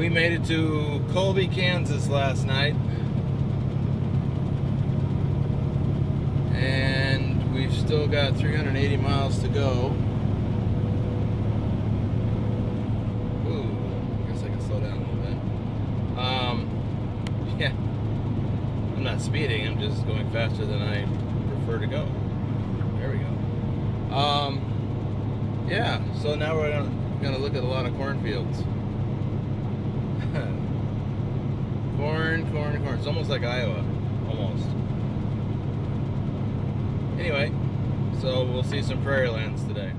We made it to Colby, Kansas last night. And we've still got 380 miles to go. Ooh, I guess I can slow down a little bit. Yeah, I'm not speeding, I'm just going faster than I prefer to go. There we go. Yeah, so now we're gonna look at a lot of cornfields. Corn. It's almost like Iowa, almost. Anyway, so we'll see some prairie lands today.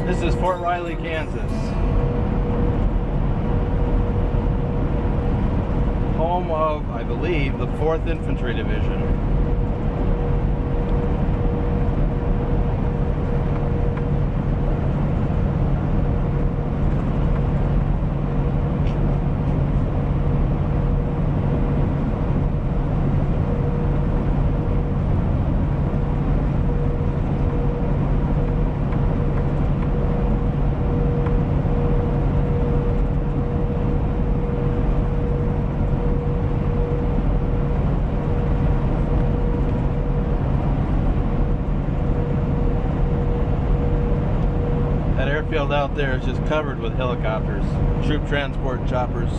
This is Fort Riley, Kansas. Home of, I believe, the 4th Infantry Division. field out there is just covered with helicopters, troop transport choppers,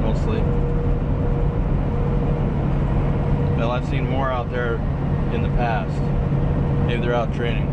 mostly. Well, I've seen more out there in the past. Maybe they're out training.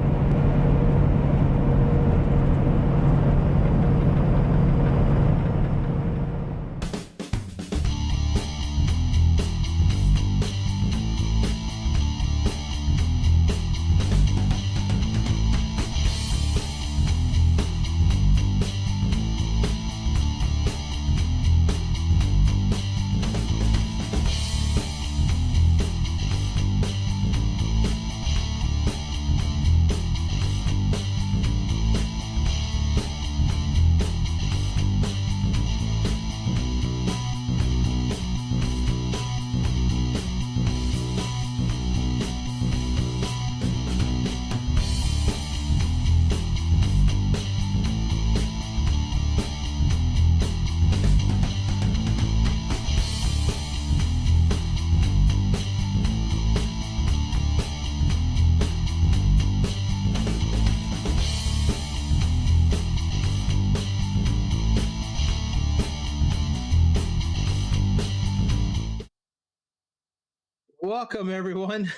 Welcome, everyone.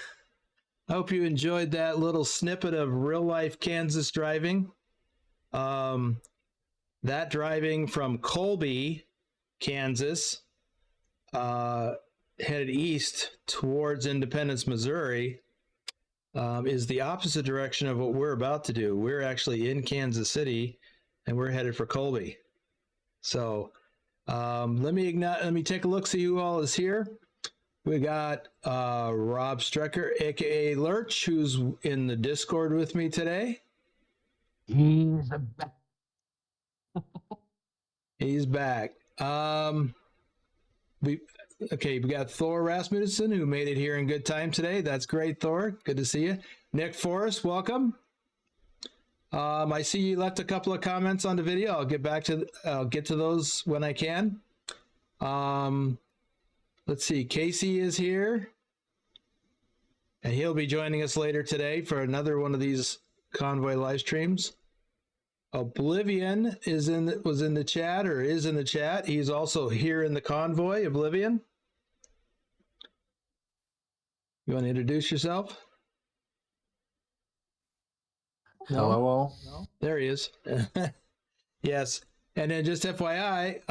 I hope you enjoyed that little snippet of real-life Kansas driving. That driving from Colby, Kansas, headed east towards Independence, Missouri, is the opposite direction of what we're about to do. We're actually in Kansas City, and we're headed for Colby. So let me take a look, see who all is here. We got Rob Strecker, aka Lurch, who's in the Discord with me today. He's back. He's back. We got Thor Rasmussen, who made it here in good time today. That's great, Thor. Good to see you. Nick Forrest, welcome. I see you left a couple of comments on the video. I'll get to those when I can. Let's see, Casey is here, and he'll be joining us later today for another one of these Convoy live streams. Oblivion was in the chat, or is in the chat. He's also here in the Convoy. Oblivion, you want to introduce yourself? Hello. No? There he is. Yes, and then just FYI,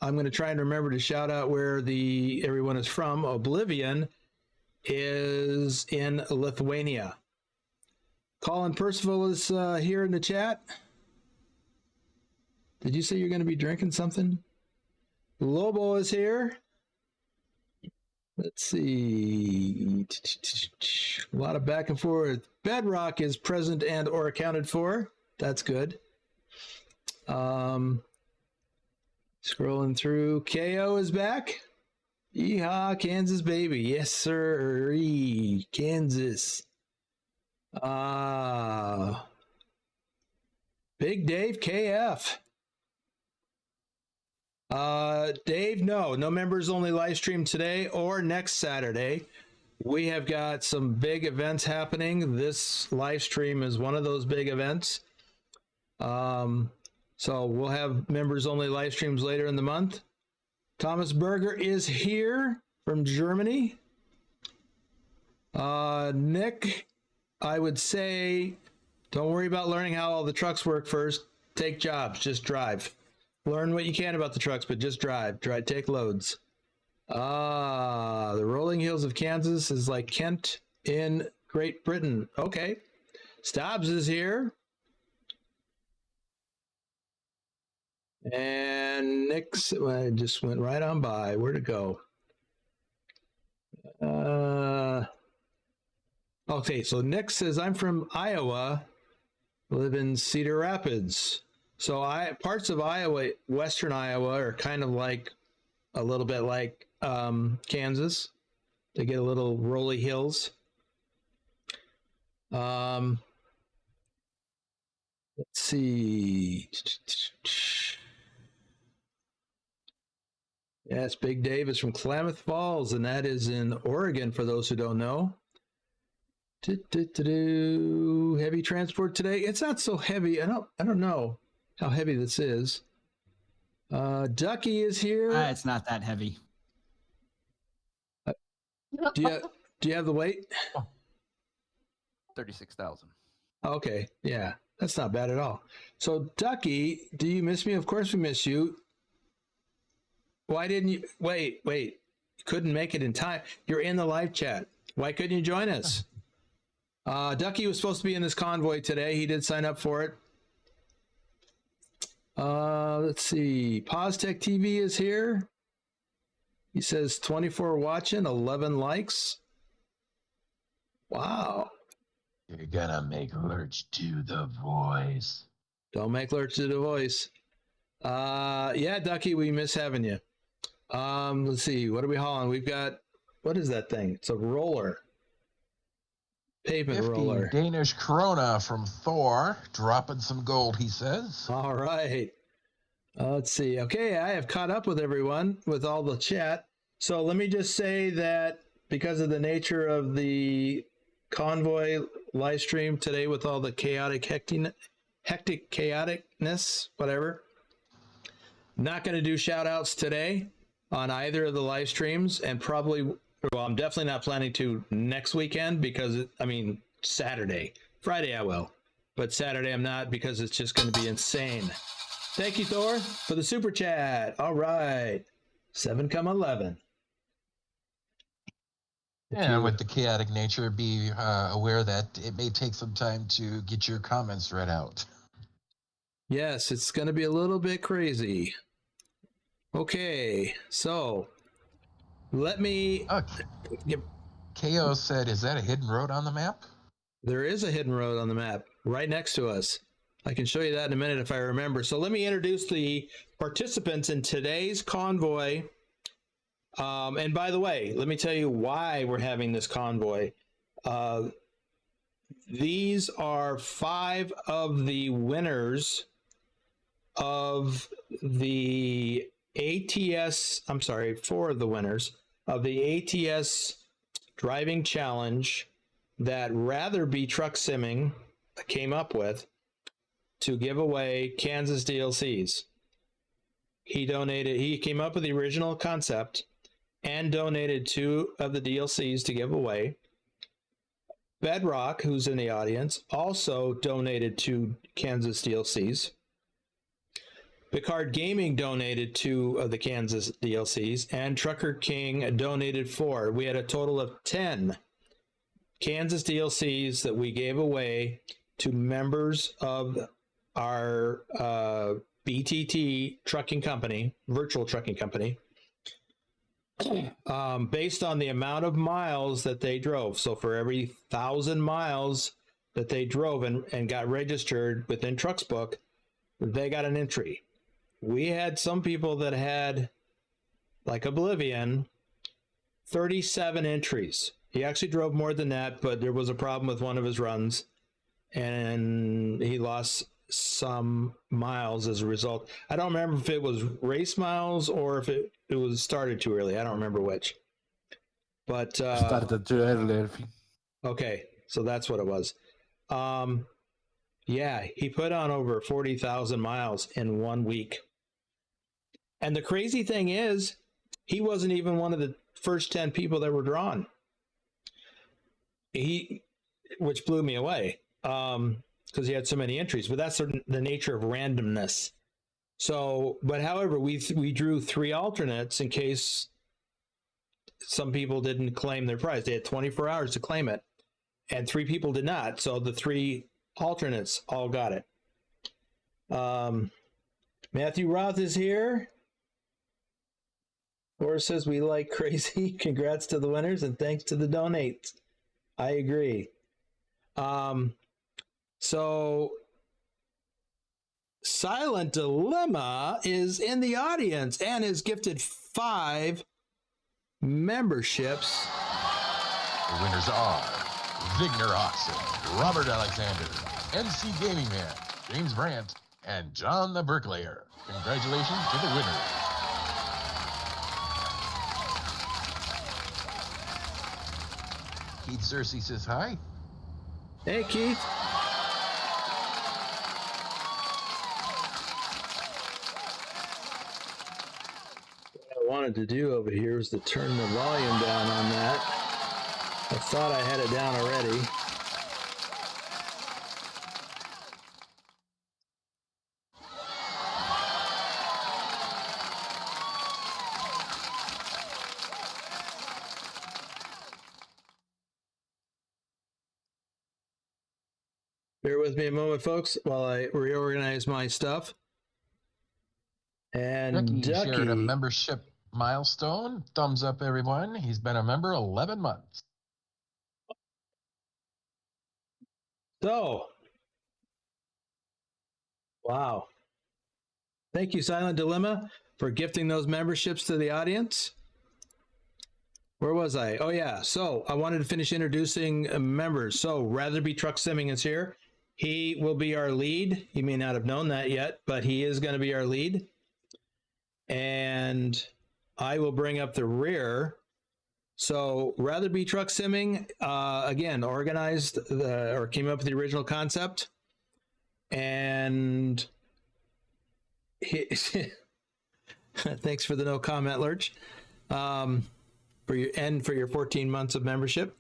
I'm going to try and remember to shout out where everyone is from. Oblivion is in Lithuania. Colin Percival is here in the chat. Did you say you're going to be drinking something? Lobo is here. Let's see. A lot of back and forth. Bedrock is present and or accounted for. That's good. Scrolling through, KO is back. Yeehaw, Kansas baby. Yes, sir. Kansas. Big Dave KF. Dave, no members only live stream today or next Saturday. We have got some big events happening. This live stream is one of those big events. So we'll have members only live streams later in the month. Thomas Berger is here from Germany. Nick, I would say, don't worry about learning how all the trucks work first. Take jobs, just drive. Learn what you can about the trucks, but just drive. Take loads. The rolling hills of Kansas is like Kent in Great Britain. Okay. Stobbs is here. And Nick's just went right on by. Where'd it go? Okay, so Nick says, I'm from Iowa, live in Cedar Rapids. So parts of Iowa, western Iowa, are kind of like a little bit like Kansas. They get a little rolly hills. Let's see. Yes, Big Dave is from Klamath Falls, and that is in Oregon, for those who don't know. Heavy transport today. It's not so heavy. I don't know how heavy this is. Ducky is here. It's not that heavy. Do you have the weight? 36,000. Okay, yeah, that's not bad at all. So Ducky, do you miss me? Of course we miss you. Why didn't you wait? You couldn't make it in time. You're in the live chat. Why couldn't you join us? Ducky was supposed to be in this convoy today. He did sign up for it. Let's see. PosTech TV is here. He says 24 watching, 11 likes. Wow. You're gonna make Lurch do the voice. Don't make Lurch do the voice. Yeah, Ducky, we miss having you. Let's see. What are we hauling? We've got, what is that thing? It's a roller. Pavement 50 roller. Danish krona from Thor, dropping some gold, he says. All right. Let's see. Okay, I have caught up with everyone with all the chat. So let me just say that because of the nature of the convoy live stream today with all the hectic chaoticness, whatever, not going to do shout outs today on either of the live streams, and probably, well, I'm definitely not planning to next weekend because, Saturday. Friday I will, but Saturday I'm not because it's just going to be insane. Thank you, Thor, for the super chat. All right. 7,11. And with the chaotic nature, be aware that it may take some time to get your comments read out. Yes, it's going to be a little bit crazy. Okay, so let me... KO said, is that a hidden road on the map? There is a hidden road on the map right next to us. I can show you that in a minute if I remember. So let me introduce the participants in today's convoy. And by the way, let me tell you why we're having this convoy. These are 5 of the winners of the ATS, 4 of the winners of the ATS driving challenge that RatherBeTruckSimming came up with to give away Kansas DLCs. He came up with the original concept and donated 2 of the DLCs to give away. Bedrock, who's in the audience, also donated 2 Kansas DLCs. Picard Gaming donated 2 of the Kansas DLCs, and Trucker King donated 4. We had a total of 10 Kansas DLCs that we gave away to members of our BTT trucking company, virtual trucking company, based on the amount of miles that they drove. So for every 1,000 miles that they drove and got registered within TrucksBook, they got an entry. We had some people that had, like Oblivion, 37 entries. He actually drove more than that, but there was a problem with one of his runs, and he lost some miles as a result. I don't remember if it was race miles or if it was started too early. I don't remember which. But started too early. Okay, so that's what it was. Yeah, he put on over 40,000 miles in 1 week. And the crazy thing is, he wasn't even one of the first 10 people that were drawn. Which blew me away, because he had so many entries. But that's the nature of randomness. So, but however, we drew 3 alternates in case some people didn't claim their prize. They had 24 hours to claim it, and 3 people did not. So the 3 alternates all got it. Matthew Roth is here. Horace says we like crazy. Congrats to the winners and thanks to the donates. I agree. So Silent Dilemma is in the audience and is gifted 5 memberships. The winners are Vigner Oxen, Robert Alexander, MC Gaming Man, James Brandt, and John the Bricklayer. Congratulations to the winners. Keith Cersei says hi. Hey, Keith. What I wanted to do over here is to turn the volume down on that. I thought I had it down already. Bear with me a moment, folks, while I reorganize my stuff. And Trucky Ducky shared a membership milestone. Thumbs up, everyone. He's been a member 11 months. So, wow. Thank you, Silent Dilemma, for gifting those memberships to the audience. Where was I? Oh, yeah. So I wanted to finish introducing members. So RatherBeTruckSimming is here. He will be our lead. You may not have known that yet, but he is going to be our lead. And I will bring up the rear. So RatherBeTruckSimming, again, organized or came up with the original concept. And thanks for the no comment, Lurch. For your 14 months of membership.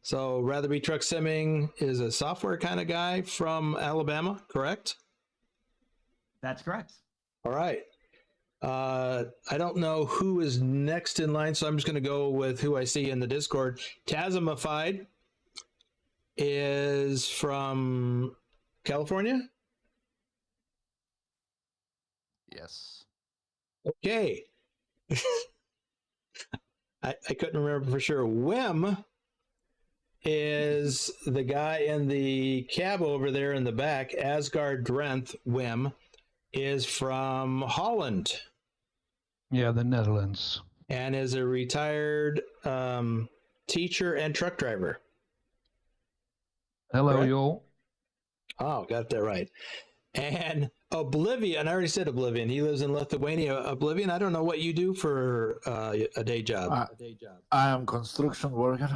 So RatherBeTruckSimming is a software kind of guy from Alabama, correct? That's correct. All right. I don't know who is next in line, so I'm just going to go with who I see in the Discord. Tasmified is from California. Yes. Okay. I couldn't remember for sure. Wim is the guy in the cab over there in the back. Asgard Drenth Wim is from Holland. Yeah, the Netherlands. And is a retired teacher and truck driver. Hello, Correct? y'all. Oh, got that right. And Oblivion, I already said Oblivion. He lives in Lithuania. Oblivion, I don't know what you do for a day job. I am construction worker.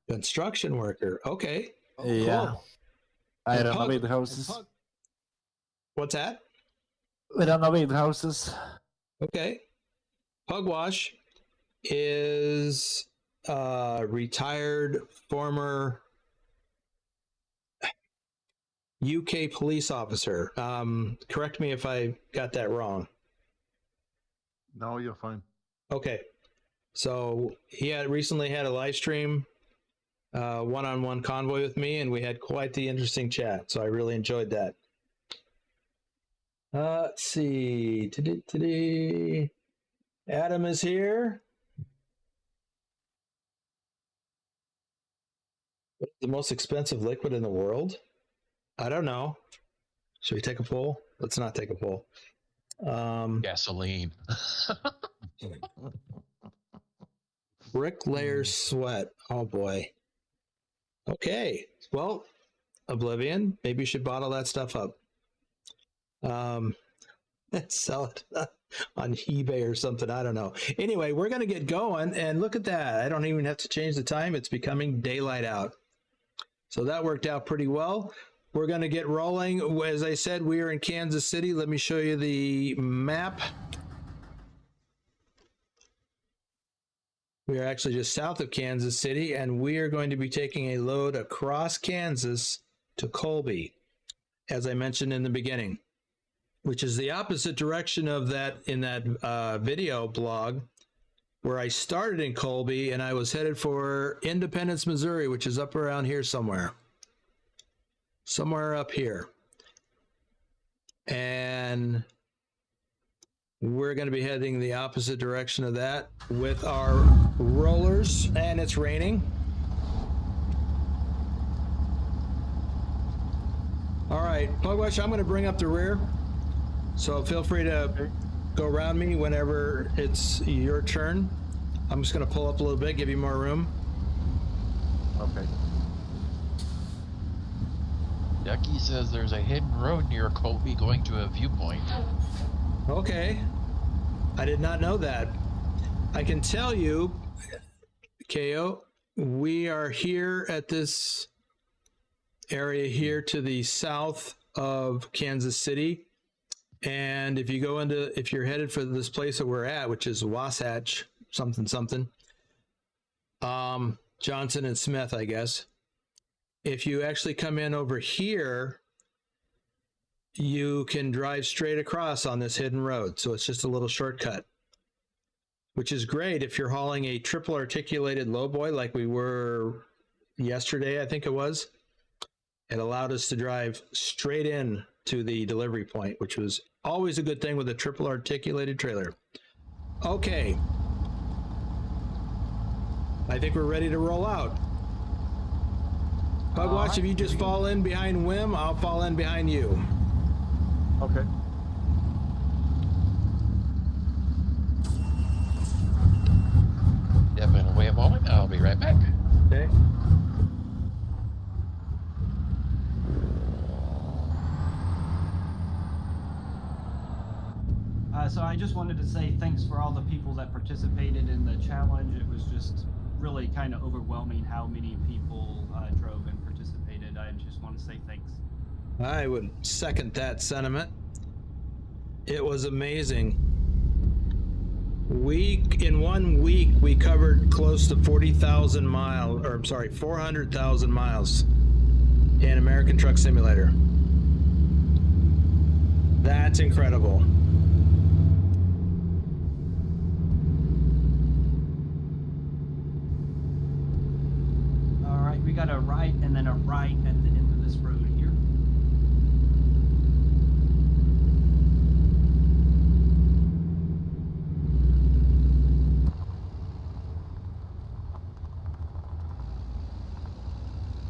Construction worker. Okay. Yeah. Cool. I And renovate houses. What's that? We renovate houses. Okay. Pugwash is a retired former UK police officer. Correct me if I got that wrong. No, you're fine. Okay. So he had recently had a live stream one-on-one convoy with me, and we had quite the interesting chat. So I really enjoyed that. Let's see. Adam is here. What's the most expensive liquid in the world? I don't know. Should we take a poll? Let's not take a poll. Gasoline. Bricklayer sweat. Oh boy. Okay. Well, Oblivion, maybe you should bottle that stuff up. Sell it on eBay or something. I don't know. Anyway, we're going to get going, and look at that. I don't even have to change the time. It's becoming daylight out. So that worked out pretty well. We're going to get rolling. As I said, we are in Kansas City. Let me show you the map. We are actually just south of Kansas City, and we are going to be taking a load across Kansas to Colby, as I mentioned in the beginning, which is the opposite direction of that in that video blog where I started in Colby and I was headed for Independence, Missouri, which is up around here somewhere. Somewhere up here. And we're going to be heading the opposite direction of that with our rollers, and it's raining. All right, Pugwash, I'm going to bring up the rear. So feel free to go around me whenever it's your turn. I'm just going to pull up a little bit, give you more room. Okay. Ducky says there's a hidden road near Colby going to a viewpoint. Okay. I did not know that. I can tell you, KO, We are here at this area here to the south of Kansas City. And if you're headed for this place that we're at, which is Wasatch, something, Johnson and Smith, I guess. If you actually come in over here, you can drive straight across on this hidden road. So it's just a little shortcut, which is great if you're hauling a triple articulated lowboy like we were yesterday, I think it was. It allowed us to drive straight in to the delivery point, which was always a good thing with a triple articulated trailer. Okay. I think we're ready to roll out. Pugwatch, right. if you just fall in behind Wim, I'll fall in behind you. Okay. Definitely wait a moment. I'll be right back. Okay. So I just wanted to say thanks for all the people that participated in the challenge. It was just really kind of overwhelming how many people drove and participated. I just want to say thanks. I would second that sentiment. It was amazing. In 1 week, we covered close to 40,000 miles, or I'm sorry, 400,000 miles in American Truck Simulator. That's incredible. All right, we got a right and then a right at the end of this road here.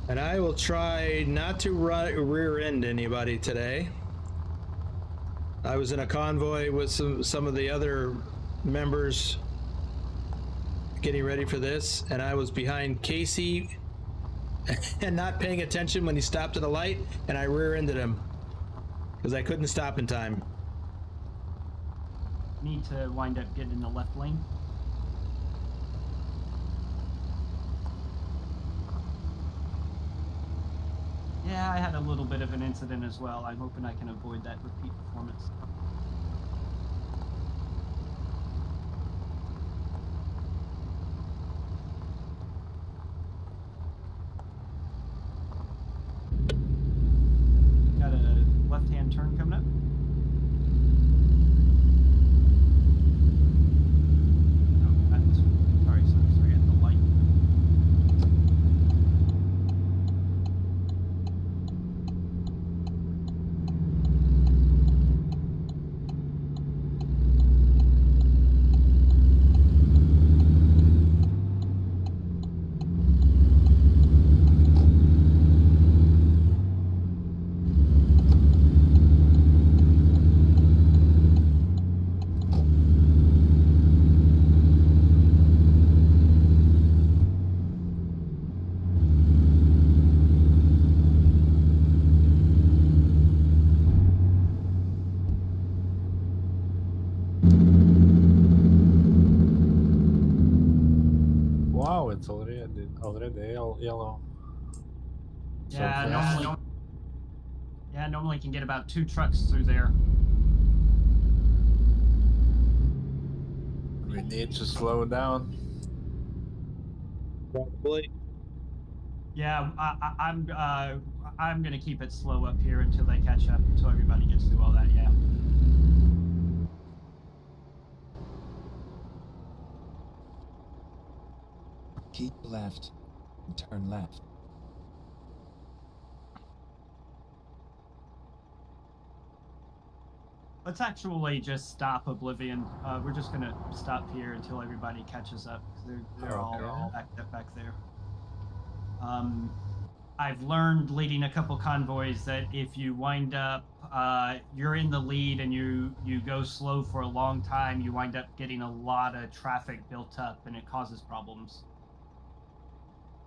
And I will try not to rear end anybody today. I was in a convoy with some of the other members getting ready for this, and I was behind Casey and not paying attention when he stopped at a light, and I rear-ended him because I couldn't stop in time. Need to wind up getting in the left lane. Yeah, I had a little bit of an incident as well. I'm hoping I can avoid that repeat performance. Got a left-hand turn coming up. Oh, that's, sorry, at the light. Wow, it's already yellow. So Yeah, fast. normally can get about 2 trucks through there. We need to slow down. Probably. Yeah, I'm gonna keep it slow up here until they catch up, until everybody gets through all that. Yeah. Keep left and turn left. Let's actually just stop Oblivion. We're just gonna stop here until everybody catches up, because they're all back there. I've learned leading a couple convoys that if you wind up, you're in the lead and you go slow for a long time, you wind up getting a lot of traffic built up and it causes problems.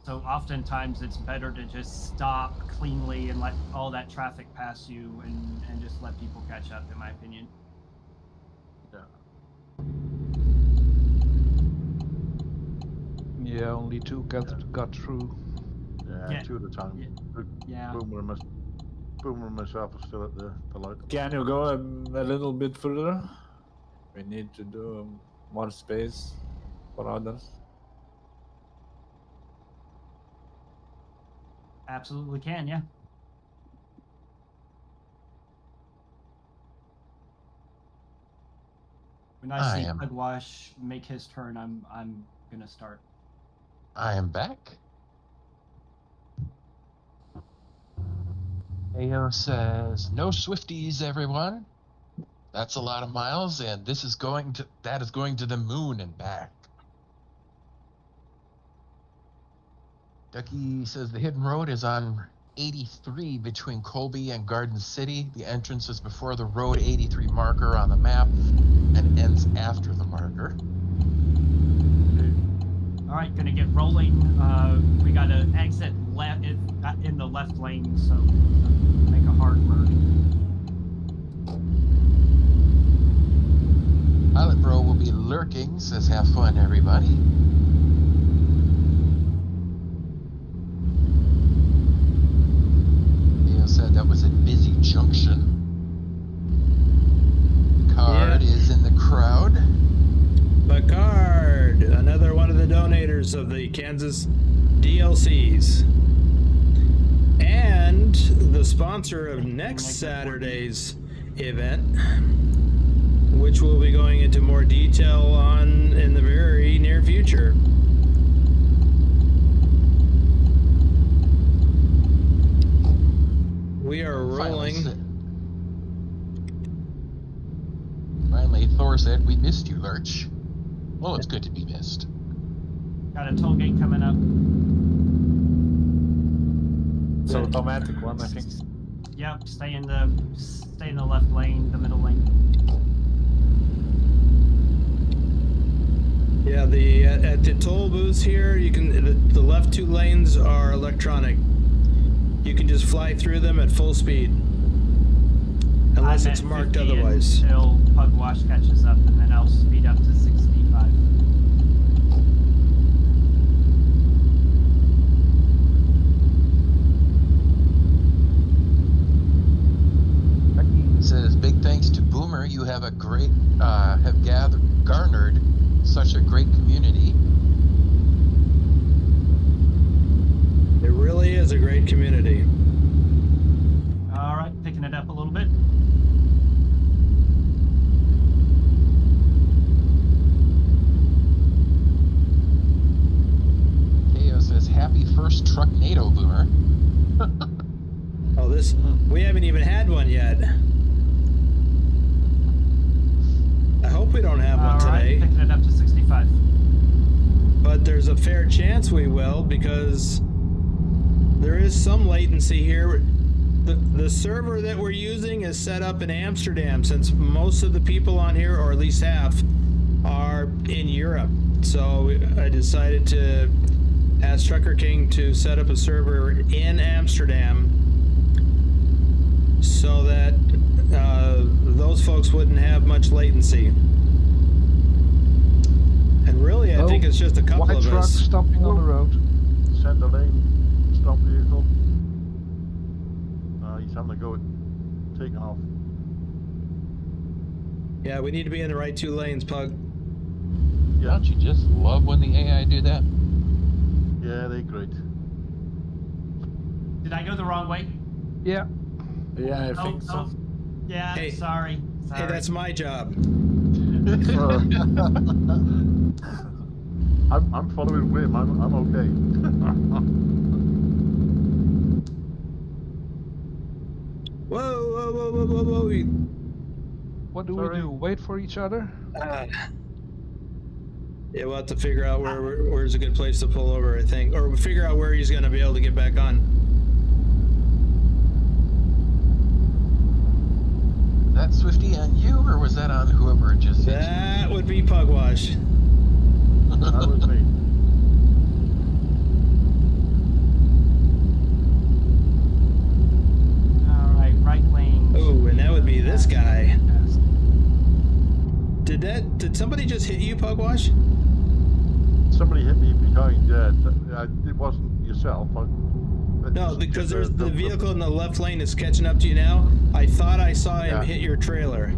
So oftentimes it's better to just stop cleanly and let all that traffic pass you and just let people catch up, in my opinion. Yeah. Yeah, only two got through. Yeah, Yeah. 2 at a time. Yeah. Boomer and myself are still at the light. Can you go a little bit further? We need to do more space for others. Absolutely can, yeah. When I see Pugwash make his turn, I'm gonna start. I am back. AO says, no Swifties, everyone. That's a lot of miles, and that is going to the moon and back. Ducky says the hidden road is on 83 between Colby and Garden City. The entrance is before the road 83 marker on the map and ends after the marker. All right, gonna get rolling. We gotta exit left in the left lane, so make a hard turn. Pilot Bro will be lurking, says have fun, everybody. Leo said that was a busy junction. Picard is in the crowd. Picard, another one of the donators of the Kansas DLCs. And the sponsor of next Saturday's event, which we'll be going into more detail on in the very near future. We are rolling. Finally, Thor said, we missed you, Lurch. Well, it's good to be missed. Got a toll gate coming up. It's an automatic one, I think. Yep, stay in the left lane, the middle lane. Yeah, at the toll booths here, you can the left 2 lanes are electronic. You can just fly through them at full speed, unless it's marked otherwise. Until Pugwash catches up, and then I'll speed up to 65. Trucky says, big thanks to Boomer. You have garnered such a great community. It really is a great community. All right, picking it up a little bit. KO says, happy first Trucknado, Boomer. Oh, we haven't even had one yet. I hope we don't have one today. All right, picking it up to 65. But there's a fair chance we will, because there is some latency here. The server that we're using is set up in Amsterdam, since most of the people on here, or at least half, are in Europe. So I decided to ask Trucker King to set up a server in Amsterdam so that those folks wouldn't have much latency. And really, I think it's just a couple of truck us. stopping on the road. Center lane, stop vehicle. He's having a go at taking off. Yeah, we need to be in the right 2 lanes, Pug. Yeah, Don't you just love when the AI do that? yeah, they're great. Did I go the wrong way? Yeah. Yeah, I think so. Oh. Yeah, Hey. sorry. Hey, that's my job. I'm following Wim. I'm okay. Whoa. What do we Sorry. do? Wait for each other? Yeah, we'll have to figure out where's a good place to pull over, I think. Or figure out where he's going to be able to get back on. Is that Swifty on you, or was that on whoever just hit you? That would be Pugwash. That was me. All right, right lane. Oh, and that would be this guy. Did somebody just hit you, Pugwash? somebody hit me behind. Yeah, it wasn't yourself. No, because there's the vehicle in the left lane is catching up to you now. I thought I saw him hit your trailer.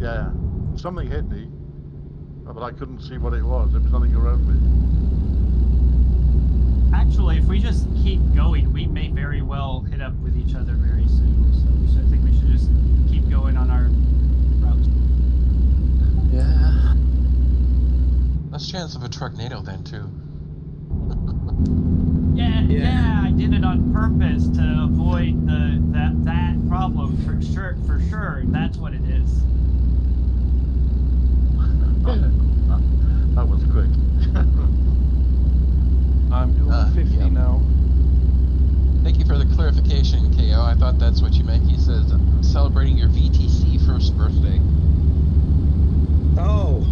Yeah, something hit me, but I couldn't see what it was. There was nothing around me. Actually, if we just keep going, we may very well hit up with each other very soon. So I think we should just keep going on our route. Yeah. Less chance of a Trucknado then too. Yeah, I did it on purpose to avoid that problem for sure. For sure, that's what it is. That was quick. I'm doing 50 yeah. now. Thank you for the clarification, KO. I thought that's what you meant. He says, I'm celebrating your VTC first birthday. Oh.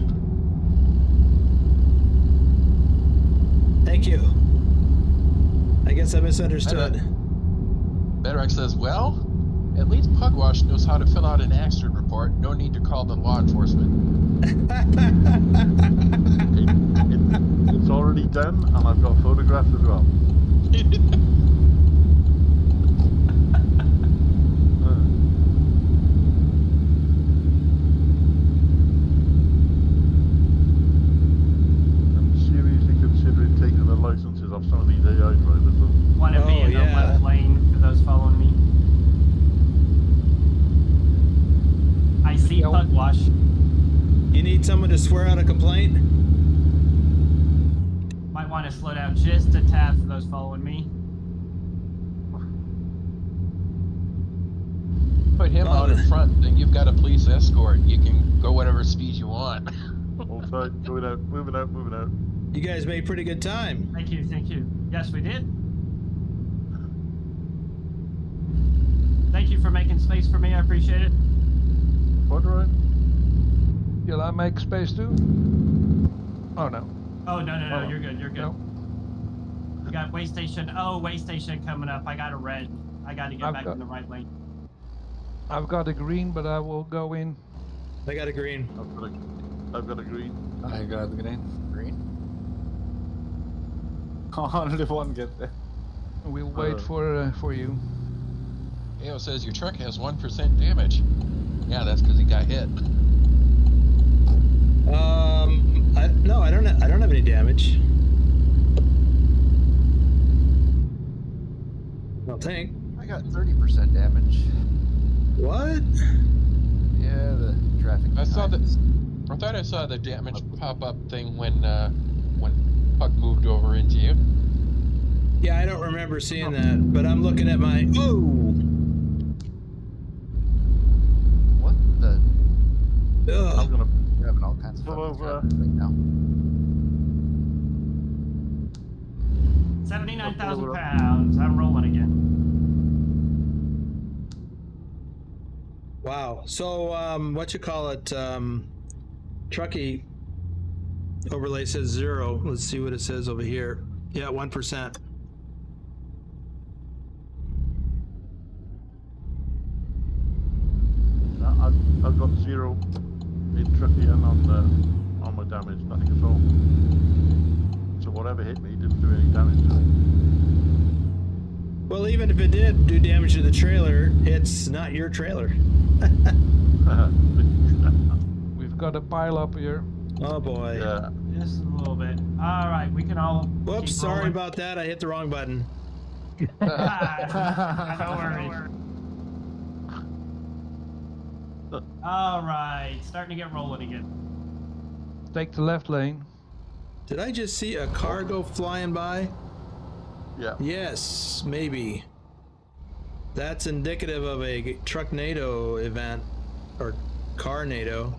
Thank you. I guess I misunderstood. Bedrock says, well, at least Pugwash knows how to fill out an accident report. No need to call the law enforcement. It's already done, and I've got photographs as well. I'm seriously considering taking the licenses off some of these AI drivers. Want to be in the left lane for those following me. I see Pugwash. You need someone to swear out a complaint? Might want to slow down just a tad for those following me. Put him out in front, then you've got a police escort. You can go whatever speed you want. Hold tight, going out, moving out, moving out. You guys made pretty good time. Thank you, thank you. Yes, we did. Thank you for making space for me. I appreciate it. What, right? Will I make space too? Oh no. Oh, no, you're good, you're good. No. We got way station. Oh, way station coming up. I got a red. I got to get back in the right lane. I've got a green, but I will go in. I got a green. I've got a green. I got green. Green? Only one get there. We'll wait for you. KO says your truck has 1% damage. Yeah, that's because he got hit. No, I don't have any damage. I don't think. I got 30% damage. What? Yeah, the traffic. I thought I saw the damage pop-up thing when Puck moved over into you. Yeah, I don't remember seeing that, but I'm looking at my. Oh! What the? Ugh. I'm gonna We're having all kinds of pull fun over. right now. 79,000 pounds. I'm rolling again. Wow. So, what you call it? Trucky overlay says 0. Let's see what it says over here. Yeah, 1%. I've got 0 in Trucky and on my damage, nothing at all. So whatever hit me didn't do any damage to me. Well, even if it did do damage to the trailer, it's not your trailer. We've got a pile up here. Oh boy. Yeah. Just a little bit. All right, we can all. Whoops, keep sorry rolling. about that. I hit the wrong button. No worries. All right, starting to get rolling again. Take the left lane. Did I just see a car go flying by? Yeah. Yes, maybe. That's indicative of a Trucknado event, or Carnado.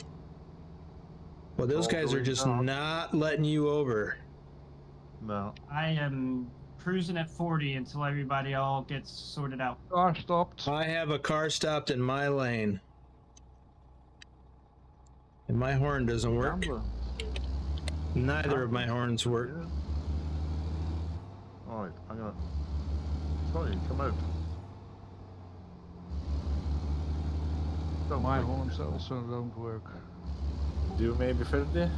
Well, those guys are just not letting you over. No. I am cruising at 40 until everybody all gets sorted out. Car stopped. I have a car stopped in my lane. And my horn doesn't work. Neither of my horns work. Alright, I'm gonna. Sorry, come out. My horns also don't work. Do maybe 50?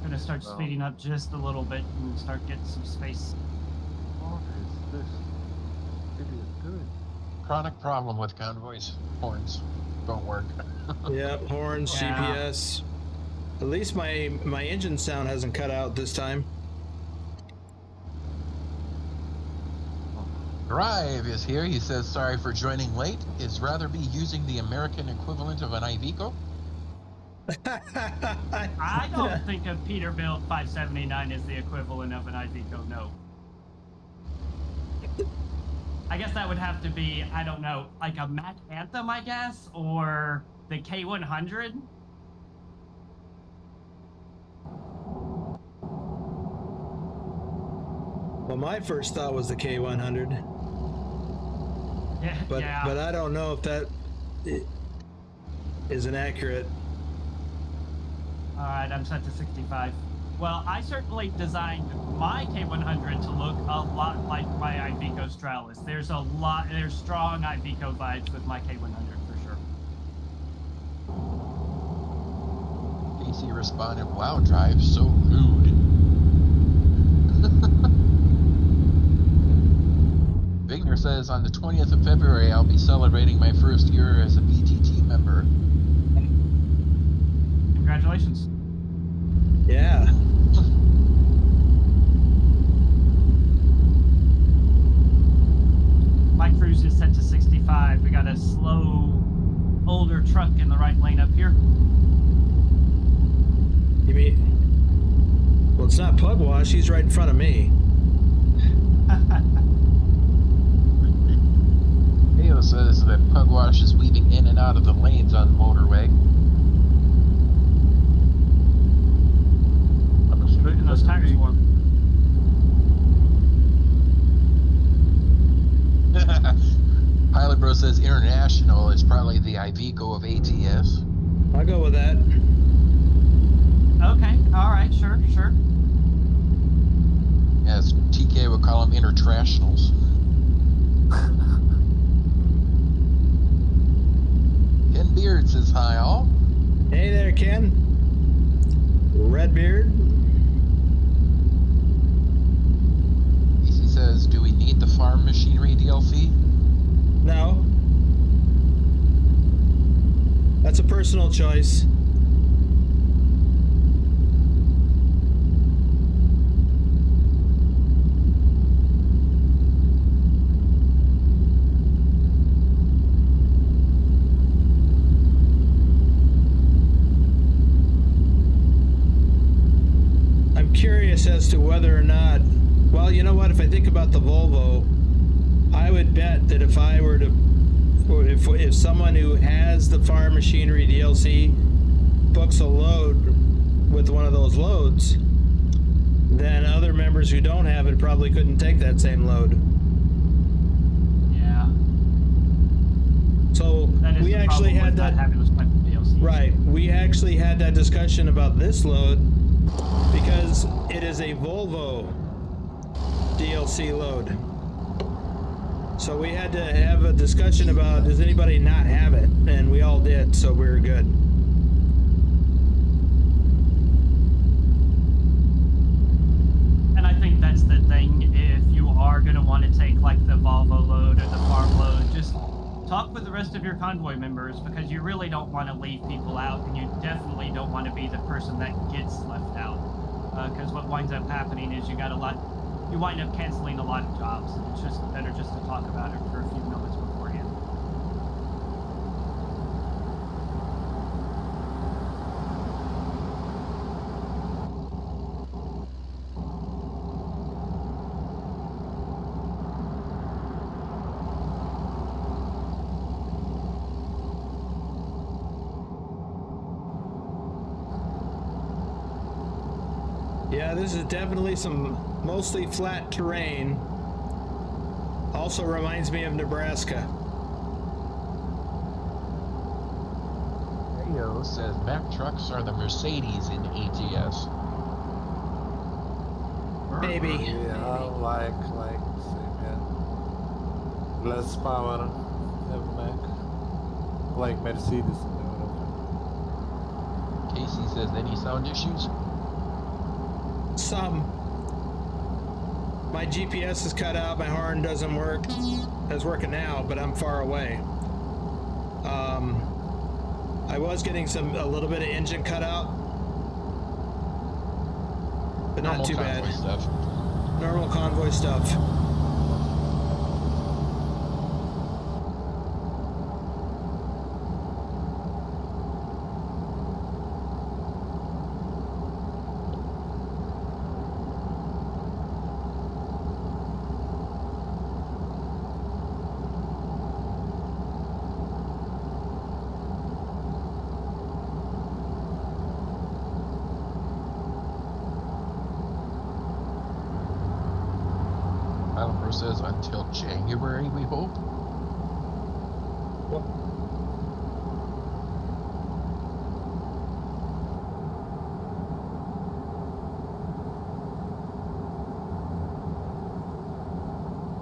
Gonna start Well. speeding up just a little bit and start getting some space. What is this idiot doing? Chronic problem with convoys. Horns don't work. Yep, horns, Yeah. GPS. At least my engine sound hasn't cut out this time. Drive is here. He says, sorry for joining late. Is RatherBe using the American equivalent of an Iveco? I don't think a Peterbilt 579 is the equivalent of an Iveco, no. I guess that would have to be, I don't know, like a Mack Anthem, I guess, or the K100. Well, my first thought was the K100, Yeah, but yeah. but I don't know if that is inaccurate. All right, I'm set to 65. Well, I certainly designed my K100 to look a lot like my Iveco Stralis. There's strong Iveco vibes with my K100 for sure. Casey responded, wow, Drive, so rude. Vigner says, on the 20th of February, I'll be celebrating my first year as a BTT member. Congratulations. Yeah. My cruise is set to 65. We got a slow, older truck in the right lane up here. You mean? Well, it's not Pugwash. He's right in front of me. Halo says that Pugwash is weaving in and out of the lanes on the motorway. And the street is Those at tires the warm. Pilot Bro says international is probably the Iveco of ATS. I'll go with that. Okay, all right, sure. As TK would call them, internationals. Ken Beard says hi all. Hey there, Ken. Redbeard. Casey says, do we need the farm machinery DLC? No. That's a personal choice. I'm curious as to whether or not, well, you know what, if I think about the Volvo, I would bet that if I were to, if someone who has the farm machinery DLC books a load with one of those loads, then other members who don't have it probably couldn't take that same load. Yeah. So That is we the actually problem had with not that, having those type of DLCs. right, we actually had that discussion about this load because it is a Volvo DLC load. So we had to have a discussion about, does anybody not have it? And we all did, so we were good. And I think that's the thing, if you are going to want to take like the Volvo load or the farm load, just talk with the rest of your convoy members, because you really don't want to leave people out, and you definitely don't want to be the person that gets left out. Because what winds up happening is you wind up canceling a lot of jobs, and it's just better just to talk about it for a few moments beforehand. Yeah, this is definitely some mostly flat terrain. Also reminds me of Nebraska. Rayo says Mack trucks are the Mercedes in ATS. Maybe. Yeah, like same, yeah. Less power, have Mac. Like Mercedes in Europe. Casey says, any sound issues? Some. My GPS is cut out. My horn doesn't work. It's working now, but I'm far away. I was getting a little bit of engine cut out, but not too bad. Convoy stuff. Normal convoy stuff. Says until January, we hope.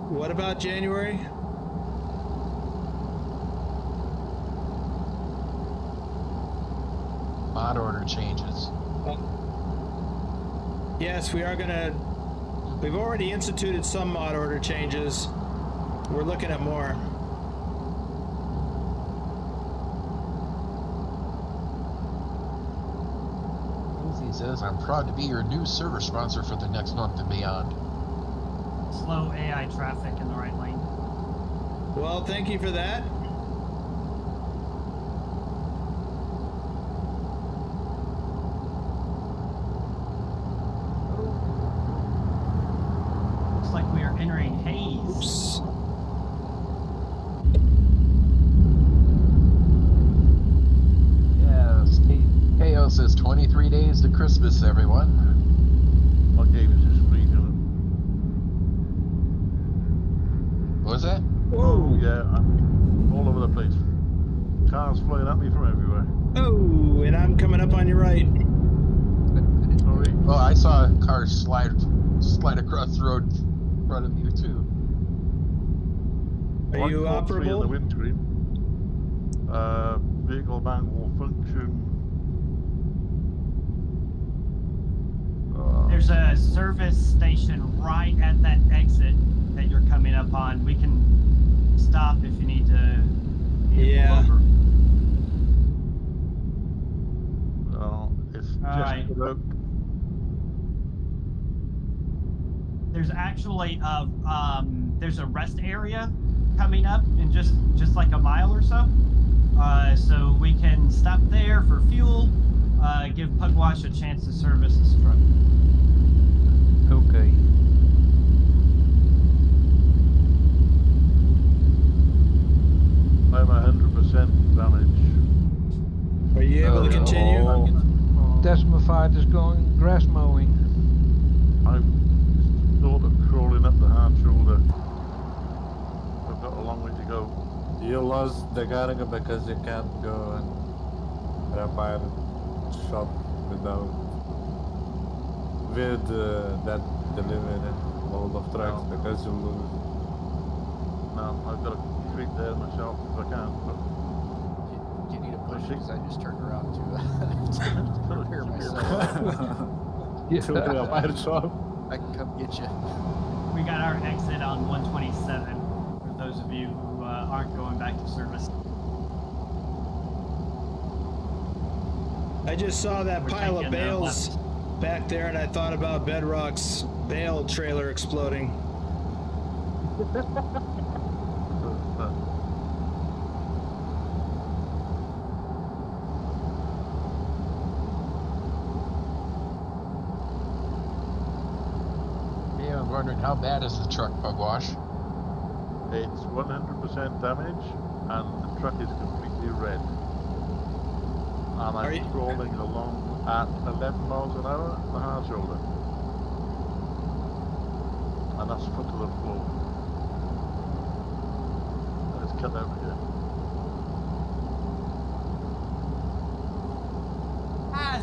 What about January? Mod order changes. Yes, we are gonna. We've already instituted some mod order changes. We're looking at more. He says, I'm proud to be your new server sponsor for the next month and beyond. Slow AI traffic in the right lane. Well, thank you for that. Looks like we are entering haze. Oops. Yes, KO says 23 days to Christmas, everyone. My game is just freezing. What was that? Oh, yeah, I'm all over the place. Cars flying at me from everywhere. Oh, and I'm coming up on your right. Sorry. Oh, I saw a car slide across the road in front of you, too. Are you 143 on the operable? windscreen. Vehicle manual function. There's a service station right at that exit that you're coming up on. We can stop if you need to Yeah. pull over. It's All right. just about. There's actually there's a rest area coming up in just like a mile or so. So we can stop there for fuel, give Pugwash a chance to service his truck. Okay. I'm 100% damage. Are you able to continue? Decimal is going grass mowing. I'm sort of crawling up the hard shoulder. I've got a long way to go. You lost the cargo because you can't go and repair shop without with that delivery load of trucks No. because you lose. No, I've got to creep there myself if I can, but You need a push because I just turned around to prepare myself. To the repair shop. I can come get you. We got our exit on 127 for those of you who aren't going back to service. I just saw that We're pile of taking a bales left. back there, and I thought about Bedrock's bale trailer exploding. Yeah, I'm wondering how bad is the truck, Pugwash? it's 100% damage and the truck is completely red. And Are you- I'm crawling along at 11 miles an hour at the hard shoulder. And that's foot to the floor. And it's cut out again.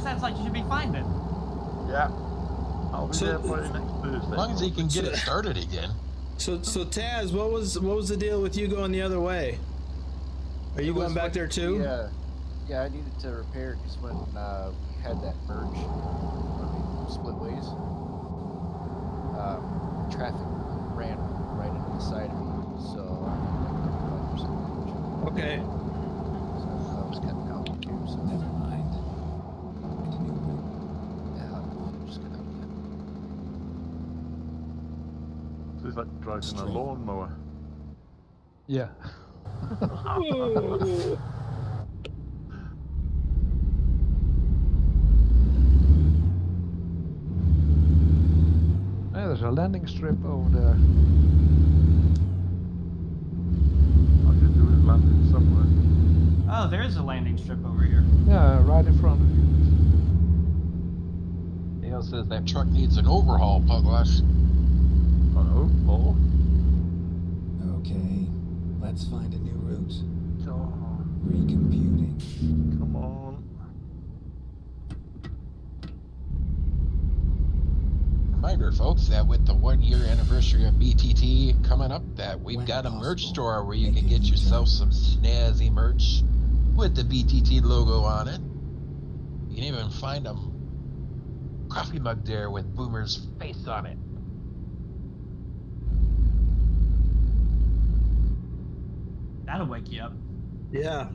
Sounds like you should be fine then. Yeah. I'll be So- there for you next Thursday. As long as he can get it started again. So Taz, what was the deal with you going the other way? Are you going back there too? Yeah, I needed to repair because when we had that merge, when we split ways, traffic ran right into the side of me, so I'm like 5% damage. Okay. So I was cutting out too, so Never mind. Find a new route. yeah, I'm just gonna have So it's like driving a Straight. lawnmower. Yeah. Yeah, there's a landing strip over there. I could do it landing somewhere. Oh, there's a landing strip over here. Yeah, right in front of you. Dale says that truck needs an overhaul, Puglash. Oh, Paul. Okay, let's find a new route. Oh, Recomputing. come on. Reminder, folks, that with the 1-year anniversary of BTT coming up, that we've When got a merch possible, store where you make can a get yourself U-turn. some snazzy merch with the BTT logo on it. You can even find a coffee mug there with Boomer's face on it. That'll wake you up. Yeah.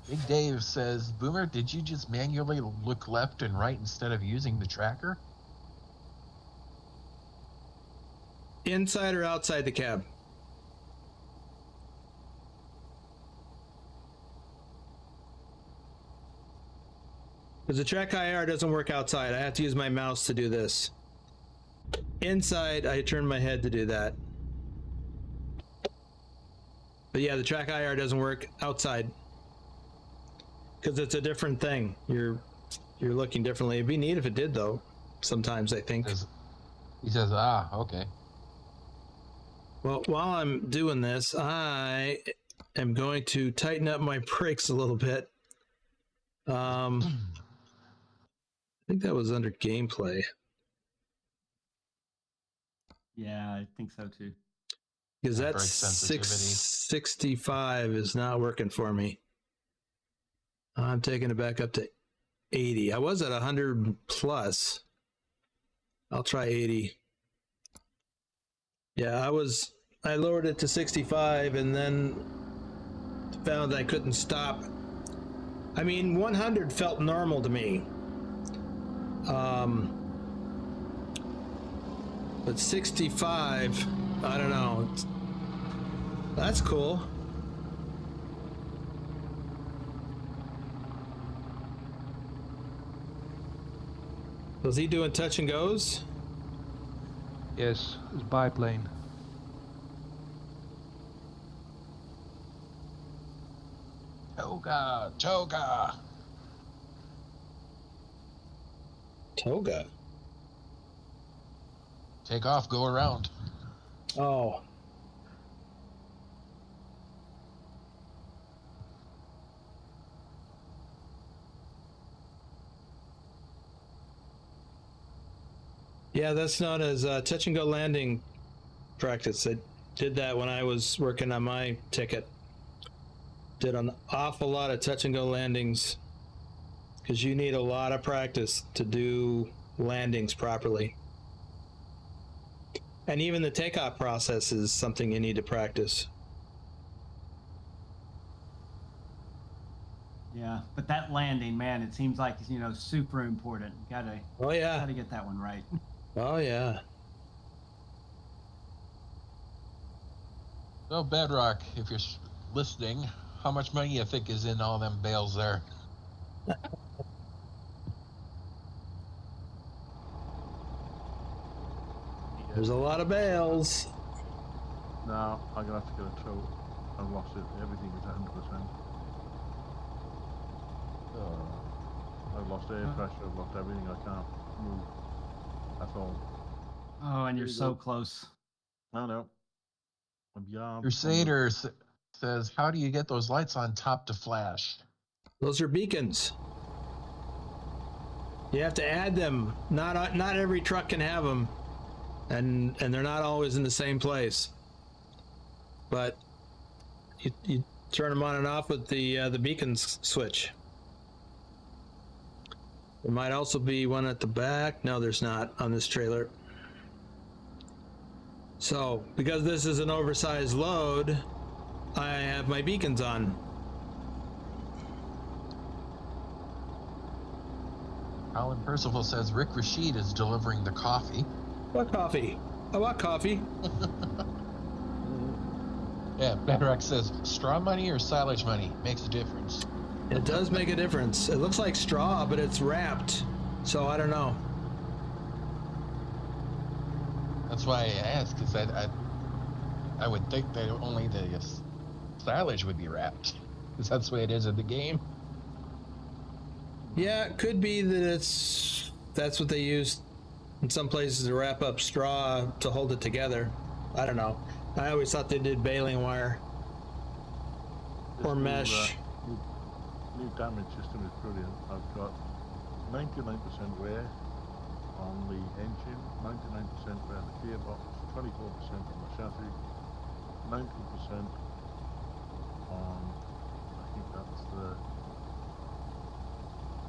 Big Dave says, Boomer, did you just manually look left and right instead of using the tracker? Inside or outside the cab? Because the track IR doesn't work outside. I have to use my mouse to do this. Inside, I turn my head to do that. But yeah, the track IR doesn't work outside. Because it's a different thing. You're looking differently. It'd be neat if it did, though. Sometimes, I think. He says, okay. Well, while I'm doing this, I am going to tighten up my brakes a little bit. I think that was under gameplay. Yeah, I think so too. Because Yeah, that brake sensitivity. 665 is not working for me. I'm taking it back up to 80. I was at 100 plus. I'll try 80. Yeah, I lowered it to 65 and then found I couldn't stop. I mean, 100 felt normal to me. But 65, I don't know. That's cool. Was he doing touch and goes? Yes, it's biplane. Toga. Toga. Take off, go around. Oh. Yeah, that's known as touch and go landing practice. I did that when I was working on my ticket. Did an awful lot of touch and go landings because you need a lot of practice to do landings properly. And even the takeoff process is something you need to practice. Yeah, but that landing, man, it seems like it's super important. Gotta get that one right. Oh yeah. So Bedrock, if you're listening, how much money you think is in all them bales there? There's a lot of bales. No, I'm gonna have to get a tow. I've lost it. Everything is 100%. I've lost air pressure. I've lost everything. I can't move. That's all. Oh, and you're There you so go. close. I know. I'm beyond. Crusader says, how do you get those lights on top to flash? Those are beacons. You have to add them. Not every truck can have them. and they're not always in the same place. But you turn them on and off with the beacon switch. There might also be one at the back. No, there's not on this trailer. So, because this is an oversized load, I have my beacons on. Alan Percival says Rick Rashid is delivering the coffee. What coffee? I want coffee. Yeah, Bedrock says straw money or silage money makes a difference. It does make a difference. It looks like straw, but it's wrapped. So I don't know. That's why I asked, because I would think that only the silage would be wrapped, because that's the way it is in the game. Yeah, it could be that that's what they use in some places to wrap up straw to hold it together. I don't know. I always thought they did baling wire or mesh. New damage system is brilliant. I've got 99% wear on the engine, 99% wear on the gearbox, 24% on the chassis, 90% on, I think that's the,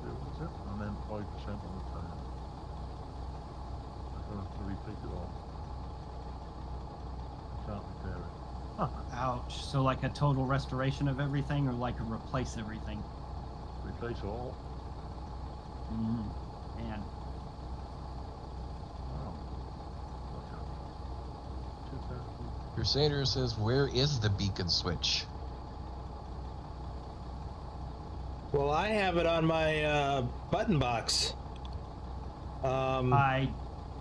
and then 5% on the tyre. I'm going to have to repick it all. I can't repair it. Ouch. So like a total restoration of everything, or like a replace everything? Replace all. Man. Wow. Okay. 2000. Crusader says, where is the beacon switch? Well, I have it on my button box. By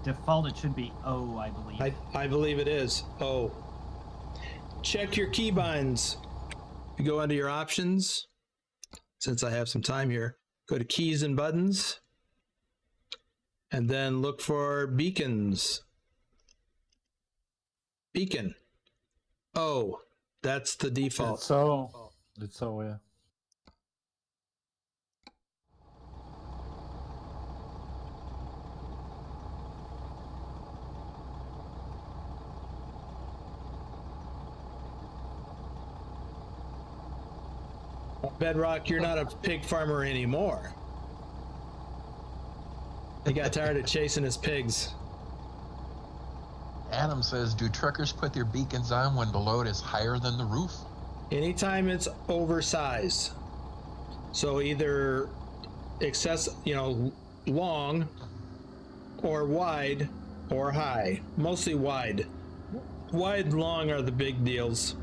default, it should be O, I believe. I believe it is. Oh. Check your keybinds. You go under your options. Since I have some time here, go to keys and buttons, and then look for beacons. Beacon. Oh, that's the default. It's so, yeah. Bedrock, you're not a pig farmer anymore. He got tired of chasing his pigs. Adam says, do truckers put their beacons on when the load is higher than the roof? Anytime it's oversized. So either long or wide or high. Mostly wide. Wide and long are the big deals.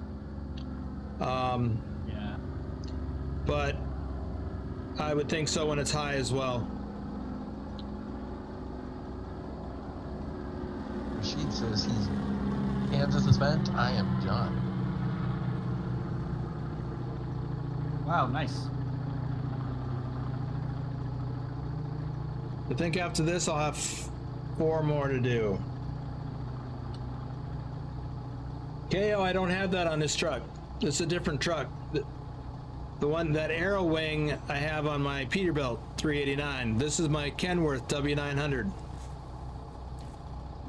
But I would think so when it's high as well. Rashid says Kansas is bent. I am done. Wow, nice. I think after this I'll have 4 more to do. KO, I don't have that on this truck. It's a different truck. The one, that Arrow Wing I have on my Peterbilt 389. This is my Kenworth W900.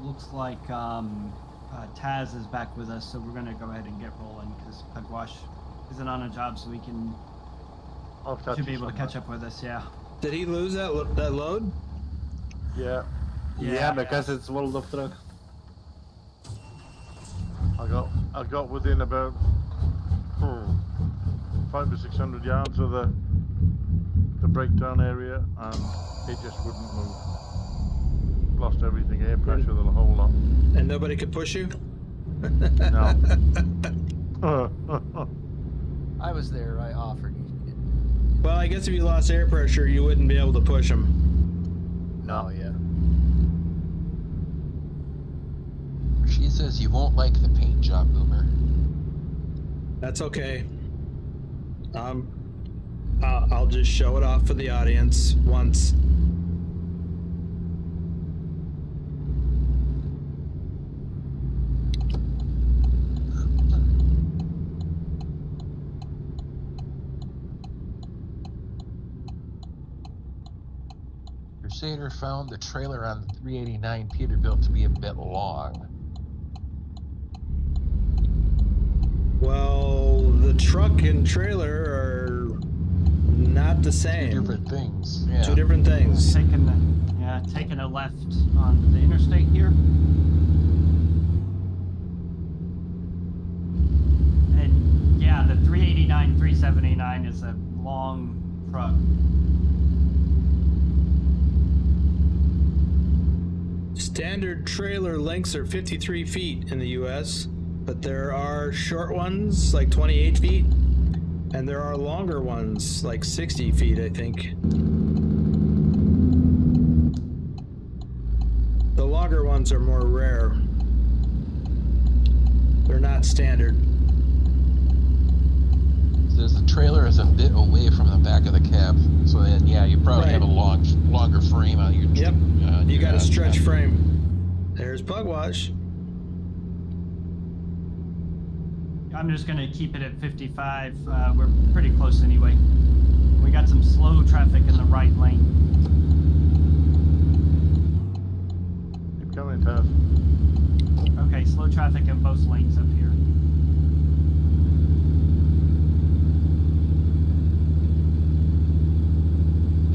Looks like Taz is back with us, so we're going to go ahead and get rolling because Pugwash isn't on a job, so we should be able to catch up with us. Yeah. Did he lose that load? Yeah. Yeah, because it's World of Truck. I got within about 500 to 600 yards of the breakdown area, and it just wouldn't move. Lost everything, air pressure, the whole lot. And nobody could push you? No. I was there. I offered. Well, I guess if you lost air pressure, you wouldn't be able to push them. No, yeah. She says you won't like the paint job, Boomer. That's okay. I'll just show it off for the audience once. Crusader found the trailer on the 389 Peterbilt to be a bit long. Well, the truck and trailer are not the same. Two different things. Yeah. Two different things. Taking a left on the interstate here. And yeah, the 389, 379 is a long truck. Standard trailer lengths are 53 feet in the US, but there are short ones like 28 feet, and there are longer ones like 60 feet, I think. The longer ones are more rare. They're not standard. Says the trailer is a bit away from the back of the cab, so then yeah, you probably have a longer frame on your. Yep. You got a stretch frame. There's Pugwash. I'm just gonna keep it at 55. We're pretty close anyway. We got some slow traffic in the right lane. Keep coming, Taz. Okay, slow traffic in both lanes up here.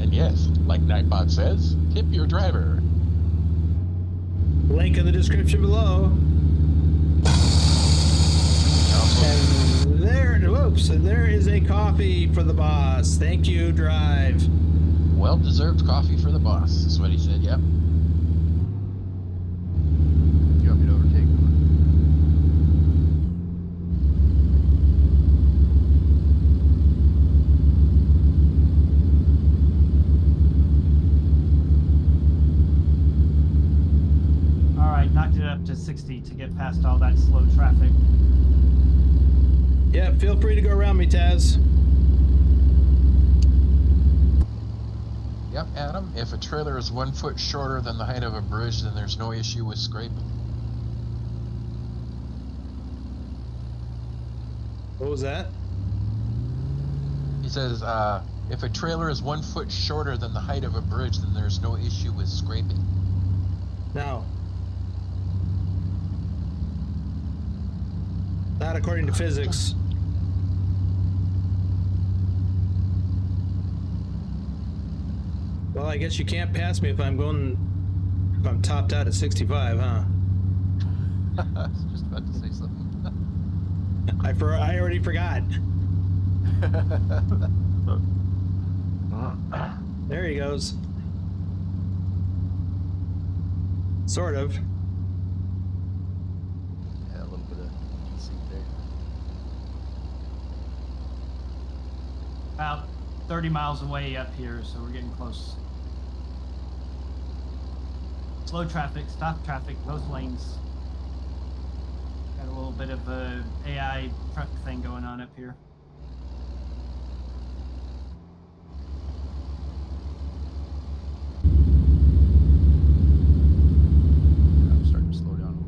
And yes, like Nightbot says, tip your driver. Link in the description below. And there is a coffee for the boss. Thank you, Drive. Well-deserved coffee for the boss, is what he said, yep. You want me to overtake? All right, knocked it up to 60 to get past all that slow traffic. Yeah, feel free to go around me, Taz. Yep, Adam, if a trailer is 1 foot shorter than the height of a bridge, then there's no issue with scraping. What was that? He says, if a trailer is 1 foot shorter than the height of a bridge, then there's no issue with scraping. No. Not according to physics. Well, I guess you can't pass me if I'm topped out at 65, huh? I was just about to say something. I already forgot. There he goes. Sort of. Yeah, a little bit of deceit there. About 30 miles away up here, so we're getting close. Slow traffic, stop traffic, both lanes. Got a little bit of a AI truck thing going on up here. I'm starting to slow down.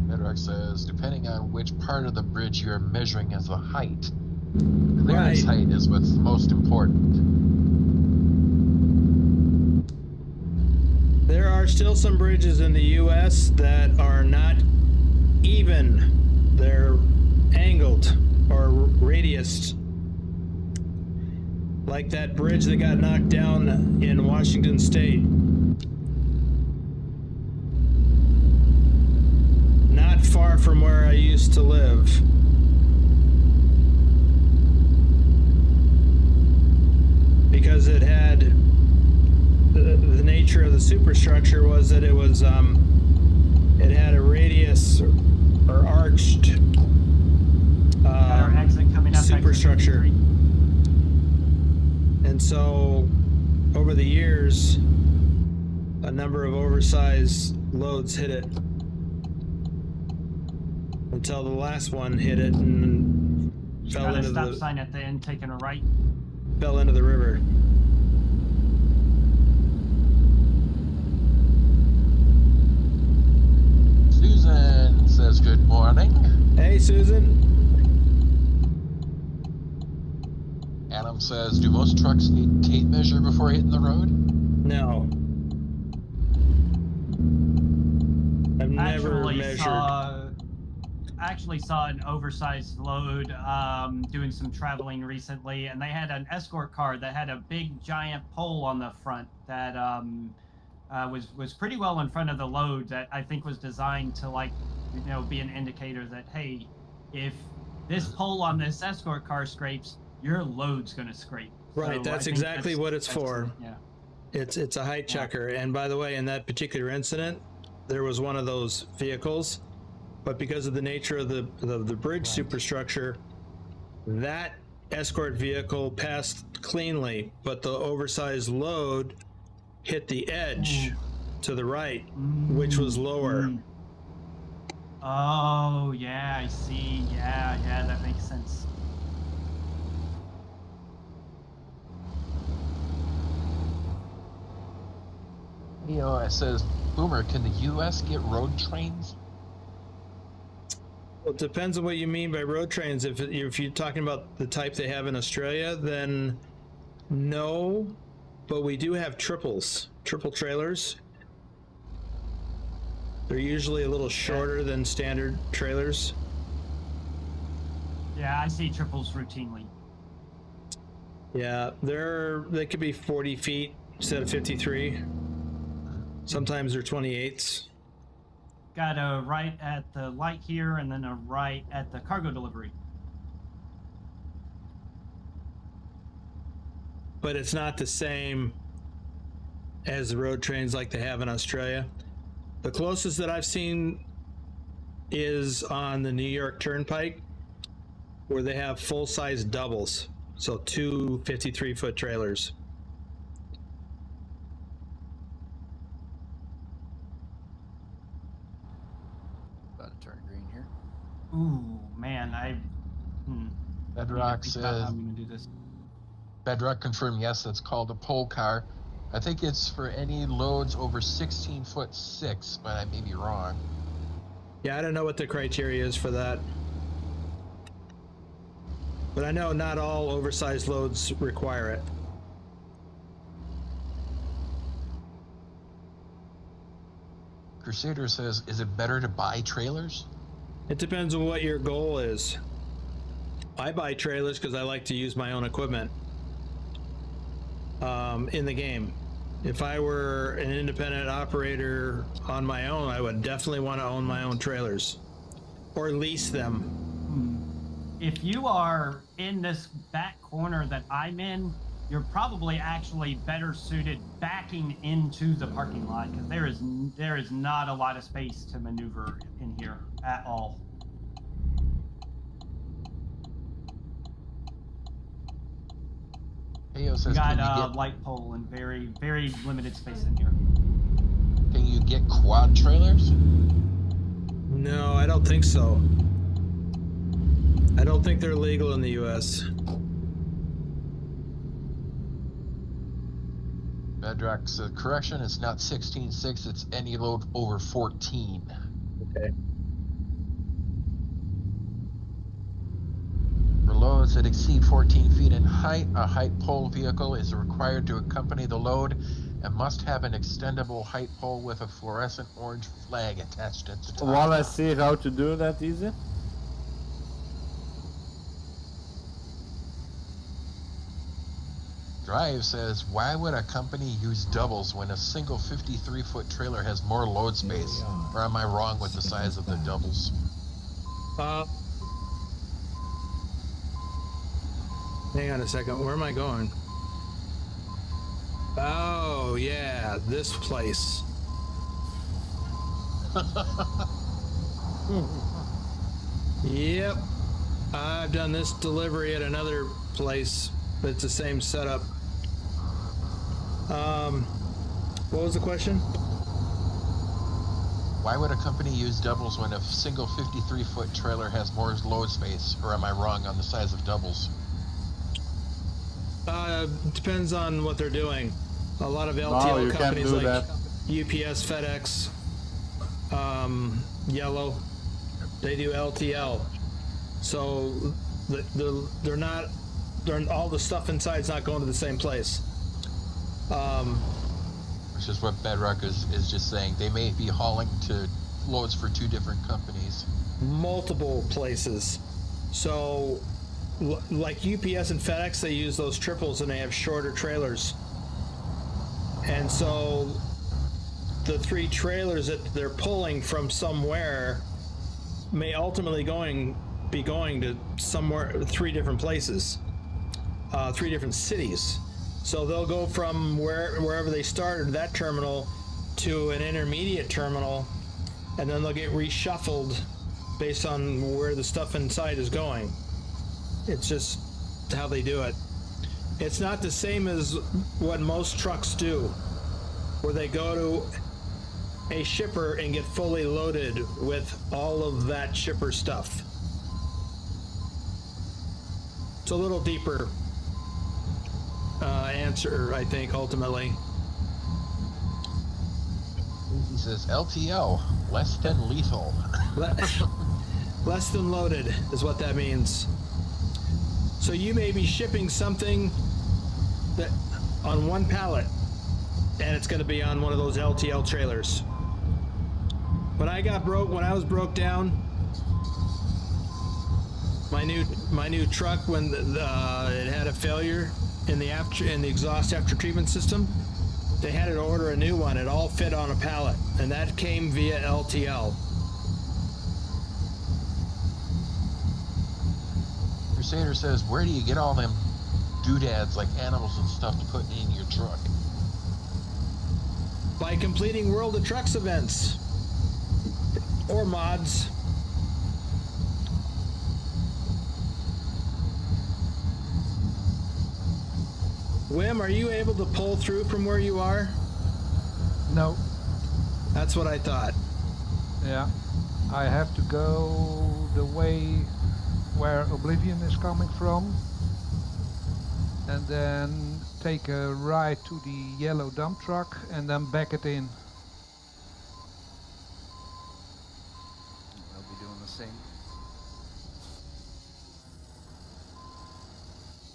Bedrock says, depending on which part of the bridge you are measuring as the height, clearance height is what's most important. There are still some bridges in the US that are not even. They're angled or radiused. Like that bridge that got knocked down in Washington State. Not far from where I used to live. Because it had the nature of the superstructure was that it was it had a radius or arched Got our exit coming up. superstructure. Exit 53. And so over the years a number of oversized loads hit it until the last one hit it and fell Got a into stop the sign at the end, taking a right. fell into the river. Susan says good morning. Hey, Susan. Adam says, do most trucks need tape measure before hitting the road? No. I've never measured. Actually saw an oversized load doing some traveling recently, and they had an escort car that had a big giant pole on the front that was pretty well in front of the load, that I think was designed to, like, you know, be an indicator that, hey, if this pole on this escort car scrapes, your load's gonna scrape. Right, So that's exactly what it's for. Yeah. It's a height checker. And by the way, in that particular incident, there was one of those vehicles, but because of the nature of the bridge superstructure, that escort vehicle passed cleanly, but the oversized load hit the edge to the right, which was lower. Oh, yeah, I see. Yeah, that makes sense. It says, Boomer, can the U.S. get road trains? Well, it depends on what you mean by road trains. If you're talking about the type they have in Australia, then no, but we do have triple trailers. They're usually a little shorter than standard trailers. Yeah, I see triples routinely. Yeah, they could be 40 feet instead of 53. Sometimes they're 28s. Got a right at the light here, and then a right at the cargo delivery. But it's not the same as the road trains like they have in Australia. The closest that I've seen is on the New York Turnpike, where they have full-size doubles. So two 53-foot trailers. About to turn green here. Ooh, man, Bedrock I'm says, gonna do this. Bedrock confirmed, yes, that's called a pole car. I think it's for any loads over 16'6", but I may be wrong. Yeah, I don't know what the criteria is for that. But I know not all oversized loads require it. Crusader says, is it better to buy trailers? It depends on what your goal is. I buy trailers because I like to use my own equipment in the game. If I were an independent operator on my own, I would definitely want to own my own trailers or lease them. If you are in this back corner that I'm in, you're probably actually better suited backing into the parking lot, because there is not a lot of space to maneuver in here at all. Heyo says, Got a light pole and very, very limited space in here. Can you get quad trailers? No, I don't think so. I don't think they're legal in the US. Bedrock says, correction, it's not 16'6", it's any load over 14. Okay. For loads that exceed 14 feet in height, a height pole vehicle is required to accompany the load and must have an extendable height pole with a fluorescent orange flag attached at the top. While I see how to do that easy. Drive says, why would a company use doubles when a single 53-foot trailer has more load space? Or am I wrong with the size of the doubles? Hang on a second. Where am I going? Oh, yeah, this place. Yep. I've done this delivery at another place, but it's the same setup. What was the question? Why would a company use doubles when a single 53-foot trailer has more load space? Or am I wrong on the size of doubles? Depends on what they're doing. A lot of No, LTL you can't companies do like that. UPS, FedEx, Yellow, they do LTL. So they're not. All the stuff inside's not going to the same place. Which is what Bedrock is just saying. They may be hauling to loads for 2 different companies. Multiple places. So, like UPS and FedEx, they use those triples and they have shorter trailers. And so, the 3 trailers that they're pulling from somewhere may ultimately be going to somewhere, 3 different places, 3 different cities. So they'll go from wherever they started, that terminal, to an intermediate terminal, and then they'll get reshuffled based on where the stuff inside is going. It's just how they do it. It's not the same as what most trucks do, where they go to a shipper and get fully loaded with all of that shipper stuff. It's a little deeper answer, I think, ultimately. He says LTL, less than lethal. Less than loaded is what that means. So you may be shipping something that on one pallet, and it's going to be on one of those LTL trailers. When I was broke down, my new truck, when it had a failure in the exhaust after treatment system, they had to order a new one. It all fit on a pallet, and that came via LTL. Crusader says, where do you get all them doodads like animals and stuff to put in your truck? By completing World of Trucks events or mods. Wim, are you able to pull through from where you are? No. That's what I thought. Yeah. I have to go the way where Oblivion is coming from, and then take a ride to the yellow dump truck and then back it in. I'll be doing the same.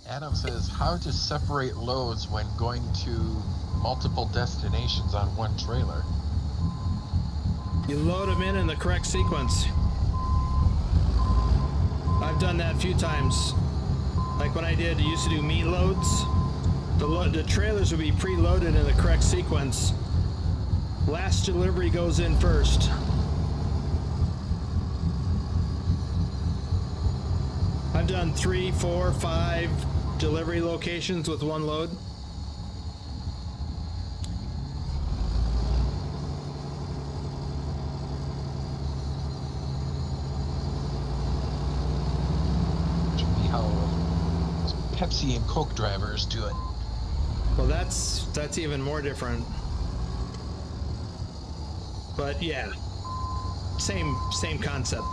Adam says, how to separate loads when going to multiple destinations on one trailer. You load them in the correct sequence. I've done that a few times. Like when I used to do meat loads, the trailers would be preloaded in the correct sequence. Last delivery goes in first. I've done 3, 4, 5 delivery locations with one load. Should be how Pepsi and Coke drivers do it. Well, that's even more different. But yeah, same concept.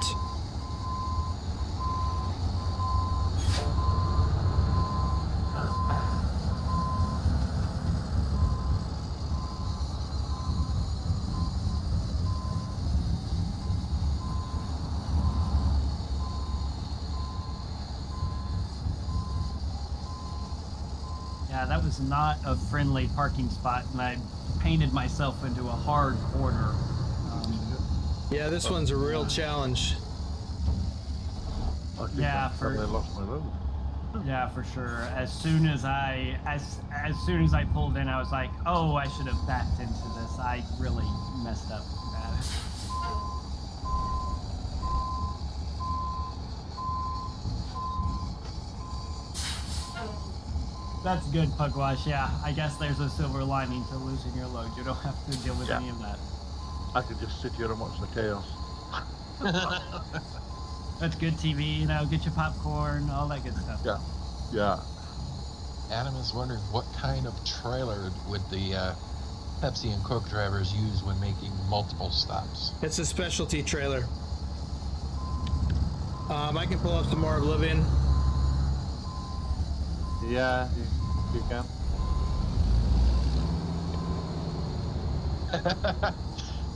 Yeah, that was not a friendly parking spot, and I painted myself into a hard corner. Yeah, this one's a real challenge. I think Yeah, I lost my road. Yeah, for sure. As soon as I pulled in, I was like, "Oh, I should have backed into this. I really messed up bad." That's good, Pugwash. Yeah, I guess there's a silver lining to losing your load. You don't have to deal with any of that. I could just sit here and watch the chaos. That's good TV, get your popcorn, all that good stuff. Yeah, yeah. Adam is wondering what kind of trailer would the Pepsi and Coke drivers use when making multiple stops? It's a specialty trailer. I can pull up some more Oblivion. Yeah, You can.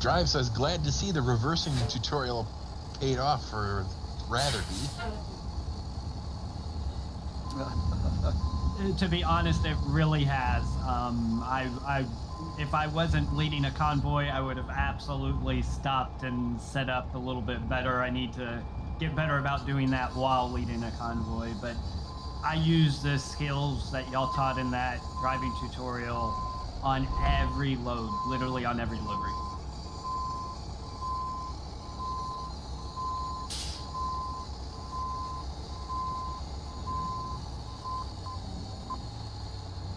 Drive says, glad to see the reversing tutorial paid off for RatherBe. To be honest, it really has. If I wasn't leading a convoy, I would have absolutely stopped and set up a little bit better. I need to get better about doing that while leading a convoy, but I use the skills that y'all taught in that driving tutorial on every load, literally on every delivery.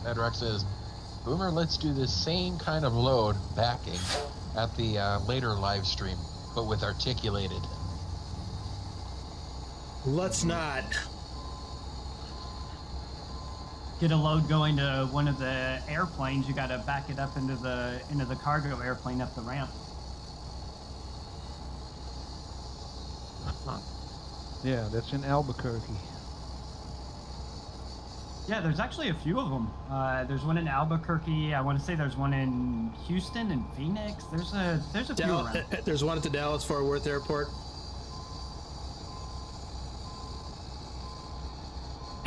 Bedrock says, Boomer, let's do the same kind of load backing at the later live stream, but with articulated. Let's not. Get a load going to one of the airplanes, you got to back it up into the cargo airplane up the ramp. Yeah, that's in Albuquerque. Yeah, there's actually a few of them. There's one in Albuquerque. I want to say there's one in Houston and Phoenix. There's a few around. There's one at the Dallas-Fort Worth Airport.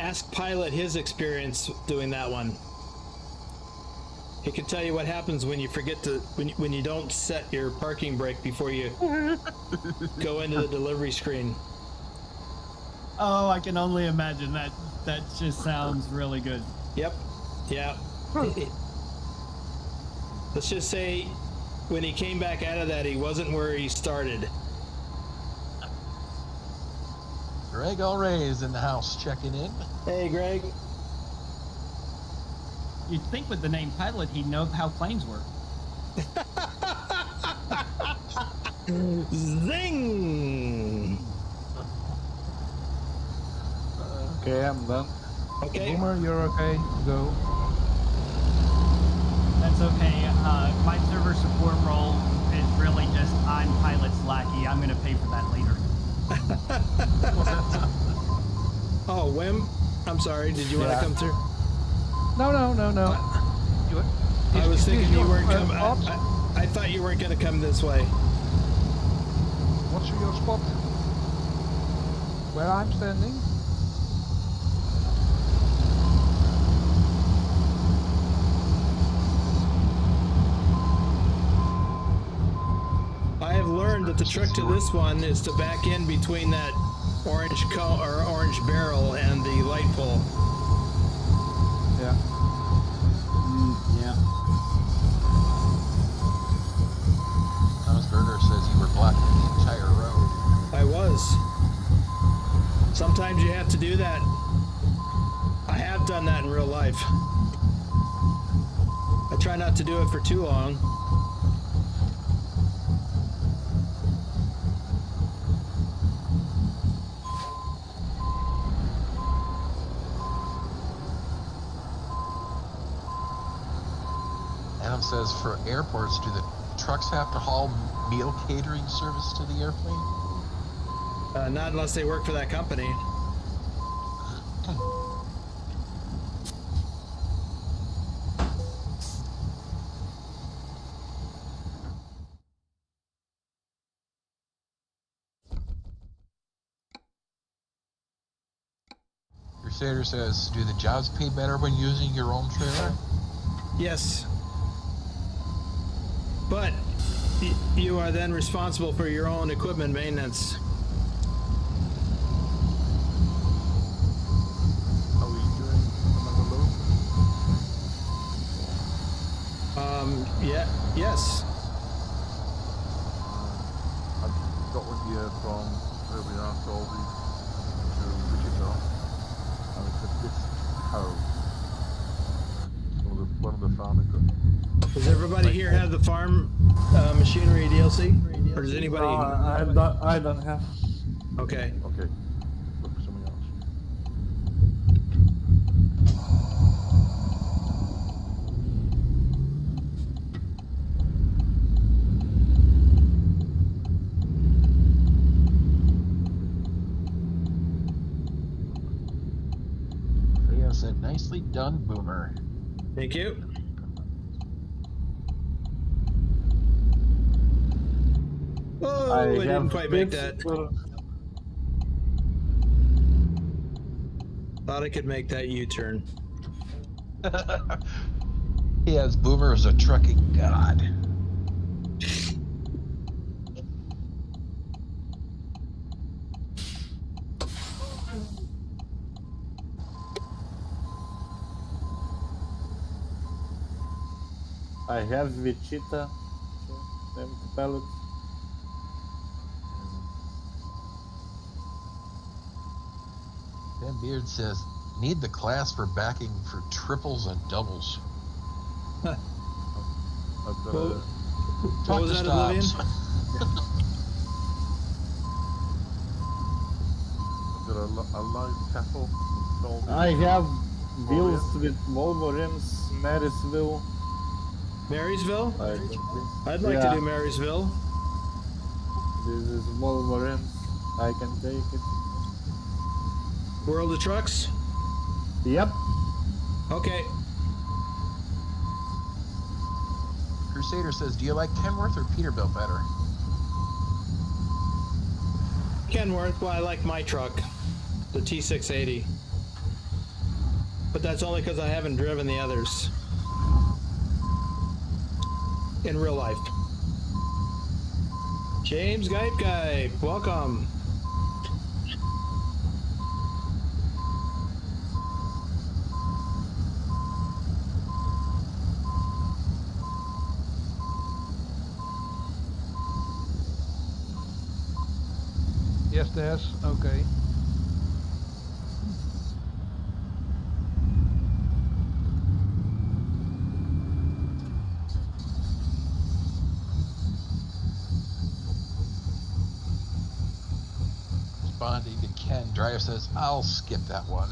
Ask Pilot his experience doing that one. He can tell you what happens when you forget to when you don't set your parking brake before you go into the delivery screen. Oh, I can only imagine that. That just sounds really good. Yep. Yeah. Let's just say when he came back out of that, he wasn't where he started. Greg Alray is in the house checking in. Hey, Greg. You'd think with the name Pilot, he'd know how planes work. Zing! Okay, I'm done. Okay. Boomer, you're okay. Go. That's okay. My server support role is really just I'm Pilot's lackey. I'm going to pay for that later. Oh, Wim, I'm sorry. Did you want to come through? No. I was thinking you weren't coming. I thought you weren't going to come this way. What's your spot? Where I'm standing? I have learned that the trick to this one is to back in between that orange orange barrel and the light pole. Yeah. Yeah. Thomas Berger says you were blocking the entire road. I was. Sometimes you have to do that. I have done that in real life. I try not to do it for too long. Adam says, for airports, do the trucks have to haul meal catering service to the airplane? Not unless they work for that company. Crusader says, do the jobs pay better when using your own trailer? Yes. But you are then responsible for your own equipment maintenance. Are we doing another load? Yes. I've got one here from where we are, Colby, to Wichita, and it's a disc hoe. One of the farm equipment. Does everybody here have the farm machinery DLC? Or does anybody? I don't have. Okay. Okay, look for something else. Theo said, nicely done, Boomer. Thank you. Oh, I didn't quite make that. Thought I could make that U-turn. He has Boomer as a trucking god. I have Wichita, empty pallets. Dan Beard says, need the class for backing for triples and doubles. I've got Well, a what was that, Oblivion? I've got a live tackle installed. I have wheels with Volvo rims, Marysville. Marysville? I'd like Yeah. to do Marysville. This is Volvo rims. I can take it. World of Trucks? Yep. Okay. Crusader says, do you like Kenworth or Peterbilt better? Kenworth, well, I like my truck, the T680. But that's only because I haven't driven the others in real life. James Gype, welcome. Yes, Des. Okay. Responding to Ken, Driver says, I'll skip that one.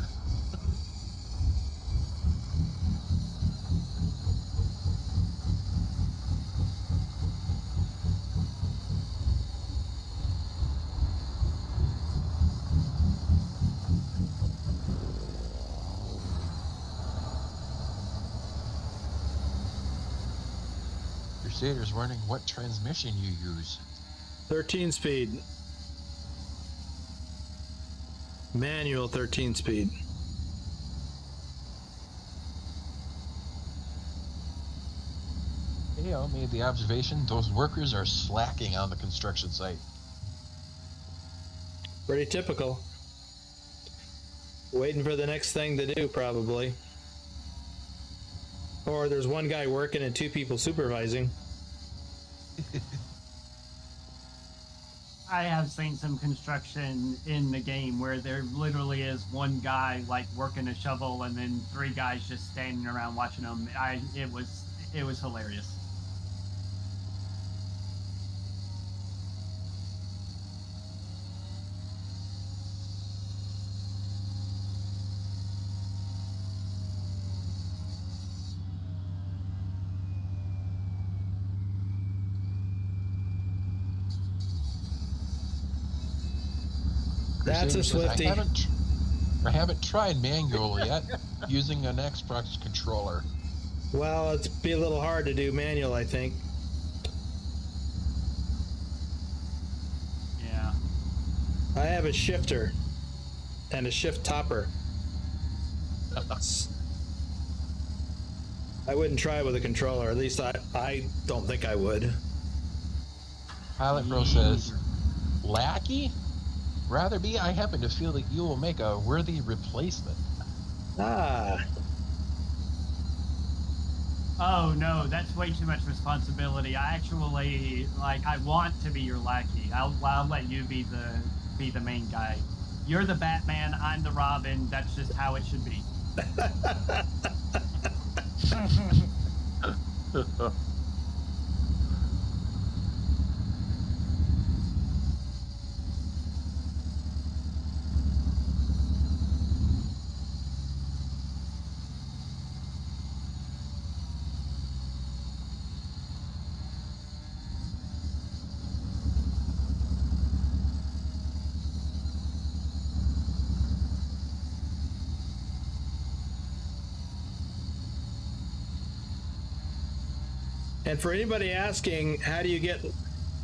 Crusader's wondering what transmission you use. 13 speed. Manual 13 speed. AO made the observation those workers are slacking on the construction site. Pretty typical. Waiting for the next thing to do, probably. Or there's one guy working and two people supervising. I have seen some construction in the game where there literally is one guy like working a shovel and then three guys just standing around watching them. It was hilarious. That's a Crusader says, Swiftie. I haven't tried manual yet, using an Xbox controller. Well, it'd be a little hard to do manual, I think. Yeah. I have a shifter and a shift topper. I wouldn't try it with a controller. At least I don't think I would. Pilot Pro says, Lackey? Rather be, I happen to feel that you will make a worthy replacement. Ah. Oh no, that's way too much responsibility. I actually I want to be your lackey. I'll let you be the main guy. You're the Batman, I'm the Robin. That's just how it should be. And for anybody asking, how do you get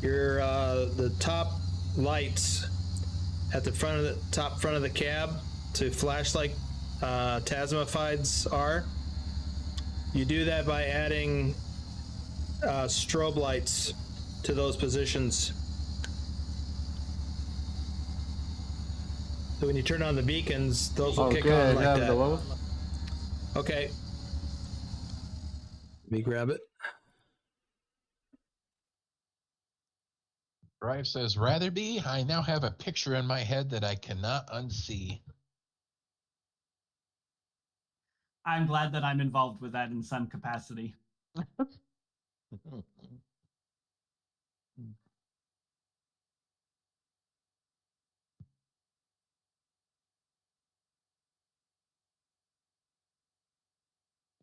your the top lights at the front of the top front of the cab to flash like Tasmifieds are? You do that by adding strobe lights to those positions. So when you turn on the beacons, those will kick on like that. Okay. Let me grab it. Drive says, RatherBe, I now have a picture in my head that I cannot unsee. I'm glad that I'm involved with that in some capacity.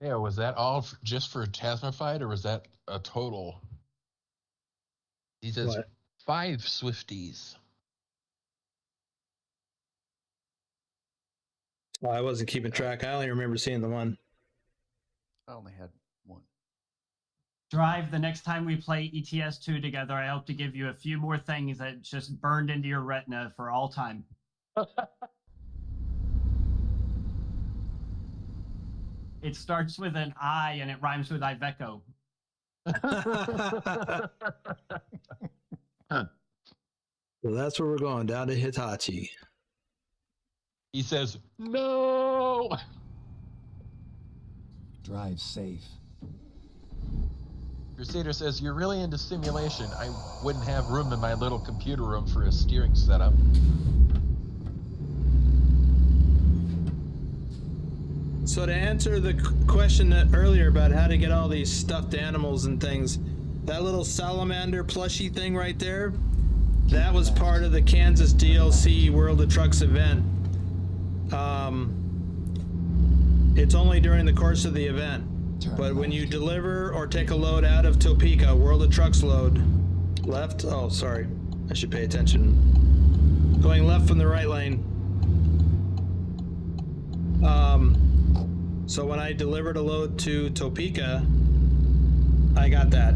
Yeah, was that all just for Tasmified, or was that a total? He says What? 5 Swifties. Well, I wasn't keeping track. I only remember seeing the one. I only had one. Drive, the next time we play ETS2 together, I hope to give you a few more things that just burned into your retina for all time. It starts with an I and it rhymes with Iveco. So that's where we're going, down to Hitachi. He says, no! Drive safe. Crusader says, you're really into simulation. I wouldn't have room in my little computer room for a steering setup. So to answer the question earlier about how to get all these stuffed animals and things, that little salamander plushie thing right there, that was part of the Kansas DLC World of Trucks event. It's only during the course of the event. But when you deliver or take a load out of Topeka, World of Trucks load, left, oh, sorry, I should pay attention. Going left from the right lane. So when I delivered a load to Topeka, I got that.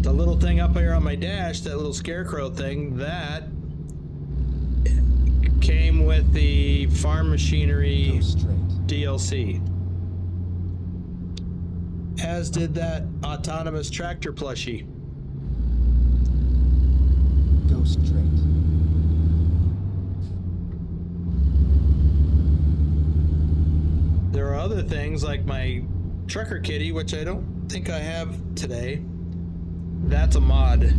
The little thing up here on my dash, that little scarecrow thing, that came with the farm machinery DLC. As did that autonomous tractor plushie. Go straight. There are other things like my trucker kitty, which I don't think I have today. That's a mod.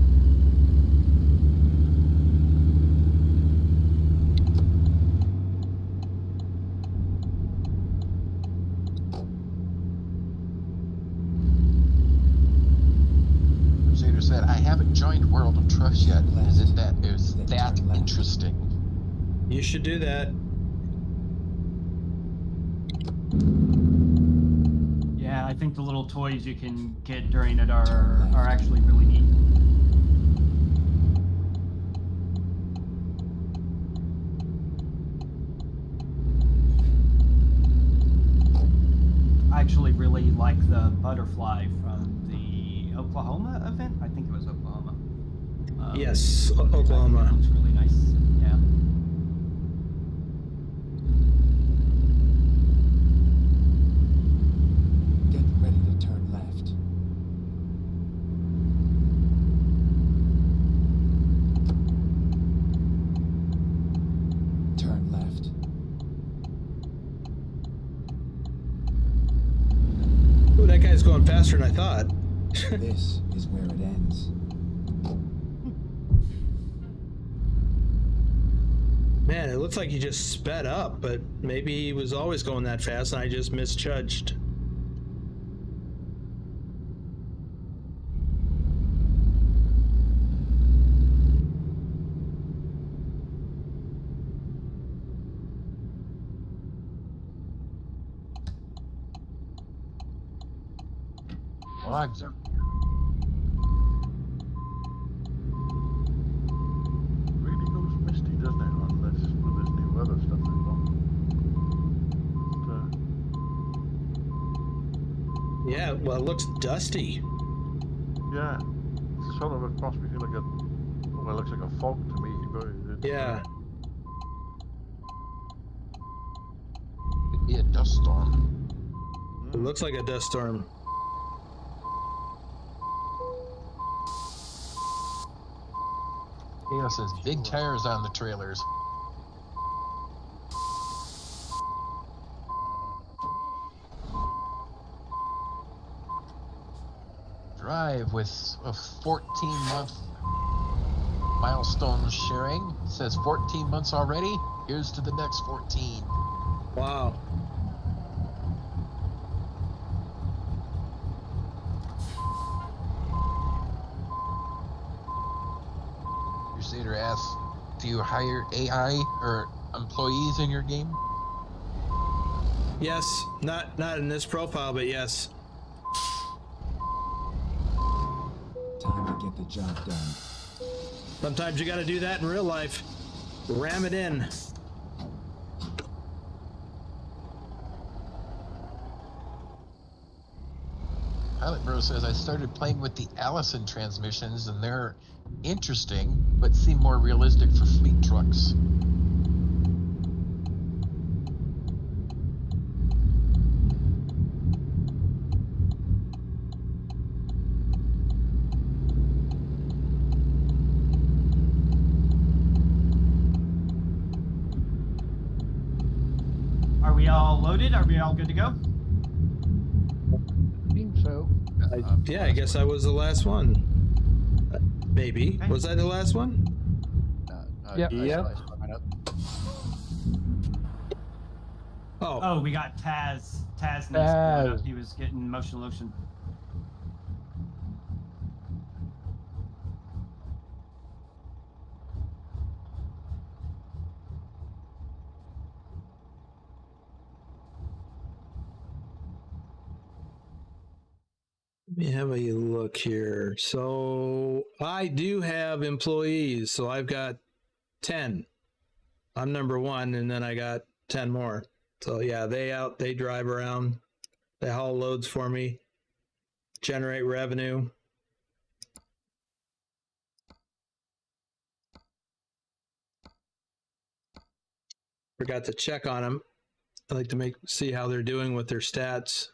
Crusader said, I haven't joined World of Trucks yet. Is it that interesting? You should do that. Yeah, I think the little toys you can get during it are actually really neat. I actually really like the butterfly from the Oklahoma event. I think it was Oklahoma. Yes, Oklahoma. It looks really nice. Yeah. Get ready to turn left. Turn left. Ooh, that guy's going faster than I thought. This is where it ends. Man, it looks like he just sped up, but maybe he was always going that fast and I just misjudged. Logs are Really goes misty, doesn't it, on this, with this new weather stuff they've got. Yeah, well, it looks dusty. Yeah, it's sort of a cross between like a, well, it looks like a fog to me, but it's, Yeah. Could be a dust storm. It looks like a dust storm. It says big tires on the trailers. Drive with a 14-month milestone sharing. It says 14 months already. Here's to the next 14. Wow. Crusader asks, do you hire AI or employees in your game? Yes, not in this profile, but yes. Time to get the job done. Sometimes you got to do that in real life. Ram it in. Pilot Bro says, I started playing with the Allison transmissions and they're interesting, but seem more realistic for fleet trucks. Are we all loaded? Are we all good to go? I think so. Yeah, I guess I was the last one. Maybe. Okay. Was I the last one? Yep. Yep. I spun mine up. Oh, Oh, we got Taz. Taz needs to load up. Taz. He was getting motion lotion. let me have a look here. So I do have employees. So I've got 10. I'm number 1, and then I got 10 more. So yeah, they drive around, they haul loads for me, generate revenue. Forgot to check on them. I like to see how they're doing with their stats.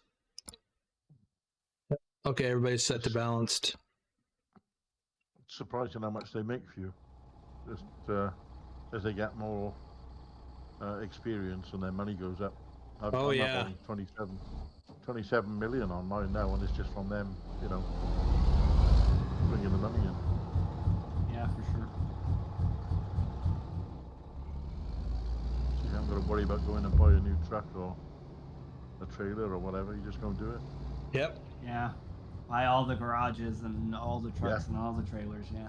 Okay, everybody's set to balanced. It's surprising how much they make for you. Just as they get more experience and their money goes up. I'm up on 27 million on mine now, and it's just from them, you know, bringing the money in. Yeah, for sure. So you haven't got to worry about going and buy a new truck or a trailer or whatever. You just go and do it. Yep. Yeah. Buy all the garages and all the trucks and all the trailers, yeah.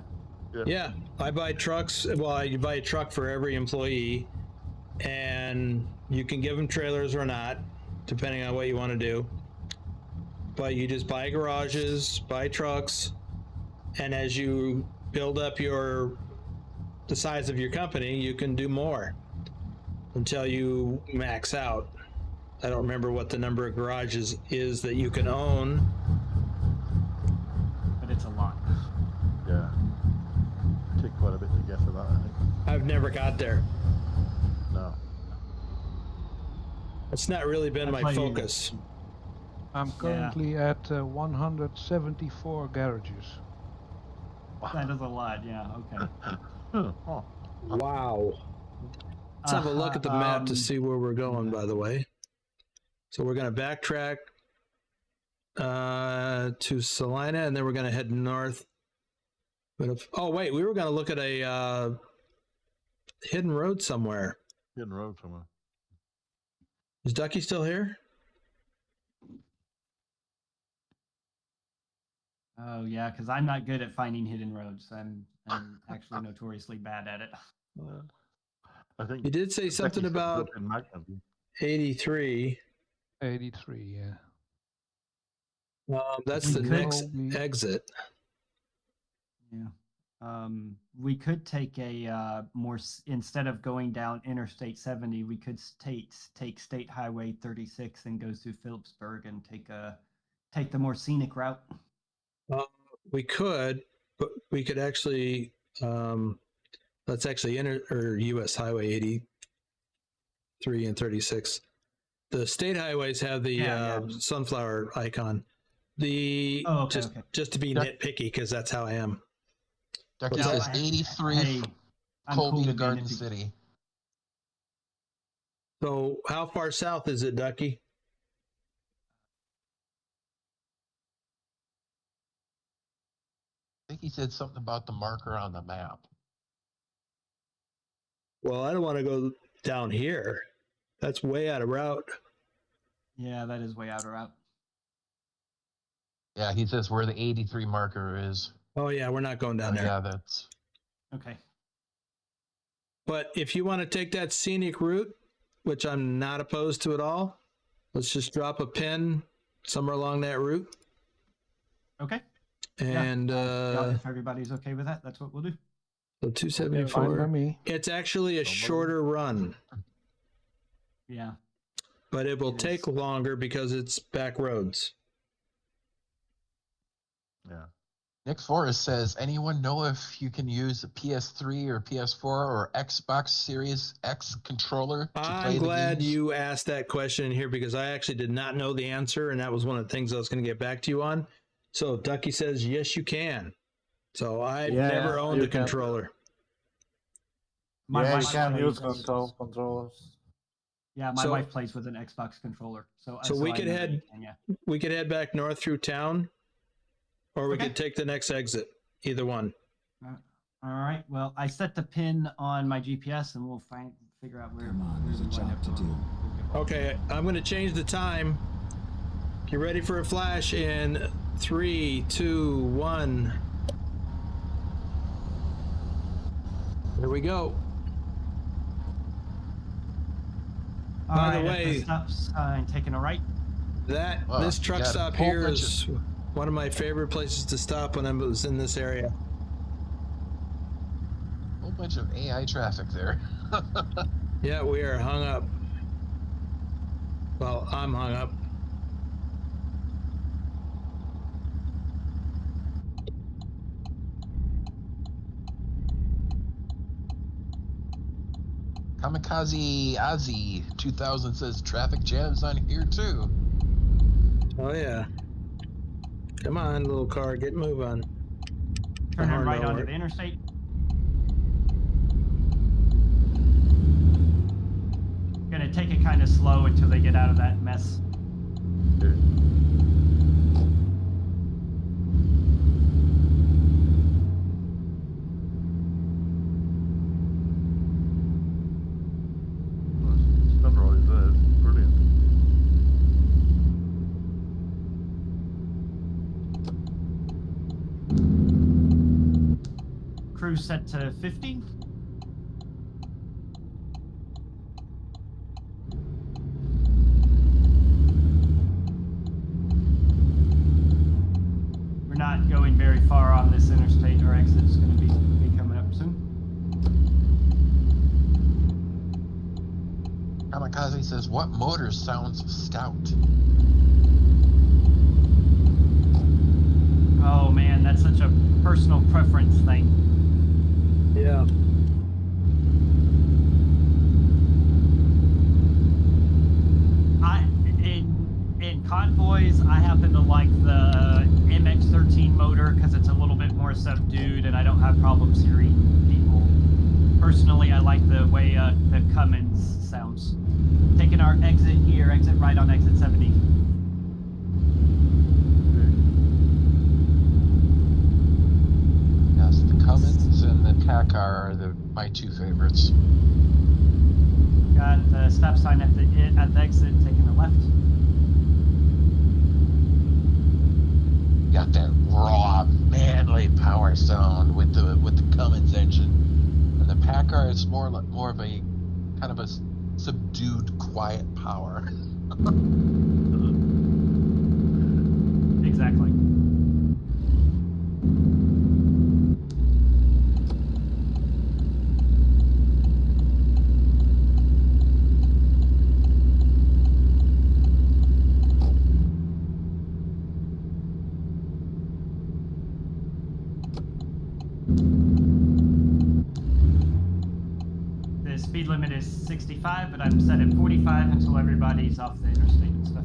Yeah, I buy trucks. Well, you buy a truck for every employee, and you can give them trailers or not, depending on what you want to do. But you just buy garages, buy trucks, and as you build up the size of your company, you can do more until you max out. I don't remember what the number of garages is that you can own. But it's a lot. Yeah. Take quite a bit to get to that, I think. I've never got there. No. It's not really been That's my why you- focus. I'm currently at 174 garages. That is a lot, yeah, okay. Oh. Wow. Let's have a look at the map to see where we're going, by the way. So we're going to backtrack to Salina, and then we're going to head north. Oh, wait, we were going to look at a hidden road somewhere. Hidden road somewhere. Is Ducky still here? Oh yeah, because I'm not good at finding hidden roads. I'm actually notoriously bad at it. I think You did say something about 83. 83, yeah. That's We the could next probably- exit. Yeah. We could take a instead of going down Interstate 70, we could take State Highway 36 and go through Phillipsburg and take a take the more scenic route? We could, but we could actually, let's actually enter US Highway 83 and 36. The state highways have the sunflower icon. The just to be nitpicky, because that's how I am. Ducky says 83 from Colby to Garden City. So how far south is it, Ducky? I think he said something about the marker on the map. Well, I don't want to go down here. That's way out of route. Yeah, that is way out of route. Yeah, he says where the 83 marker is. Oh, yeah, we're not going down there. Yeah, that's... Okay. But if you want to take that scenic route, which I'm not opposed to at all, let's just drop a pin somewhere along that route. Okay. And if everybody's okay with that, that's what we'll do. So 274. For me. It's actually a shorter run. Yeah. But it will take longer because it's back roads. Yeah. Nick Forrest says, anyone know if you can use a PS3 or PS4 or Xbox Series X controller to play the games? I'm glad you asked that question here because I actually did not know the answer, and that was one of the things I was going to get back to you on. So Ducky says, yes, you can. So I've never owned a controller. You can use controllers. Yeah, my wife plays with an Xbox controller. So we could head back north through town, or we could take the next exit. Either one. All right. Well, I set the pin on my GPS, and we'll figure out where. Come on, there's a job to do. Okay, I'm going to change the time. Get ready for a flash in 3, 2, 1. There we go. By the way, stop sign, taking a right. This truck stop here is one of my favorite places to stop when I was in this area. Whole bunch of AI traffic there. Yeah, we are hung up. Well, I'm hung up. Kamikaze Ozzy 2000 says traffic jams on here too. Oh yeah. Come on, little car, get move on. Turning right onto the interstate. Gonna take it kind of slow until they get out of that mess. Sunrise there, brilliant. Cruise set to 50. We're not going very far on this interstate. Our exit's going to be coming up soon. Kamikaze says, what motor sounds stout? Oh man, that's such a personal preference thing. Yeah. In convoys, I happen to like the MX-13 motor because it's a little bit more subdued, and I don't have problems hearing people. Personally, I like the way the Cummins sounds. Taking our exit here, exit right on exit 70. Yes, the Cummins and the Takar are my two favorites. Got the stop sign at the exit, taking the left. Got that raw, manly power sound with the Cummins engine, and the Packard is more of a kind of a subdued, quiet power. Exactly. speed limit is 65, but I'm set at 45 until everybody's off the interstate and stuff.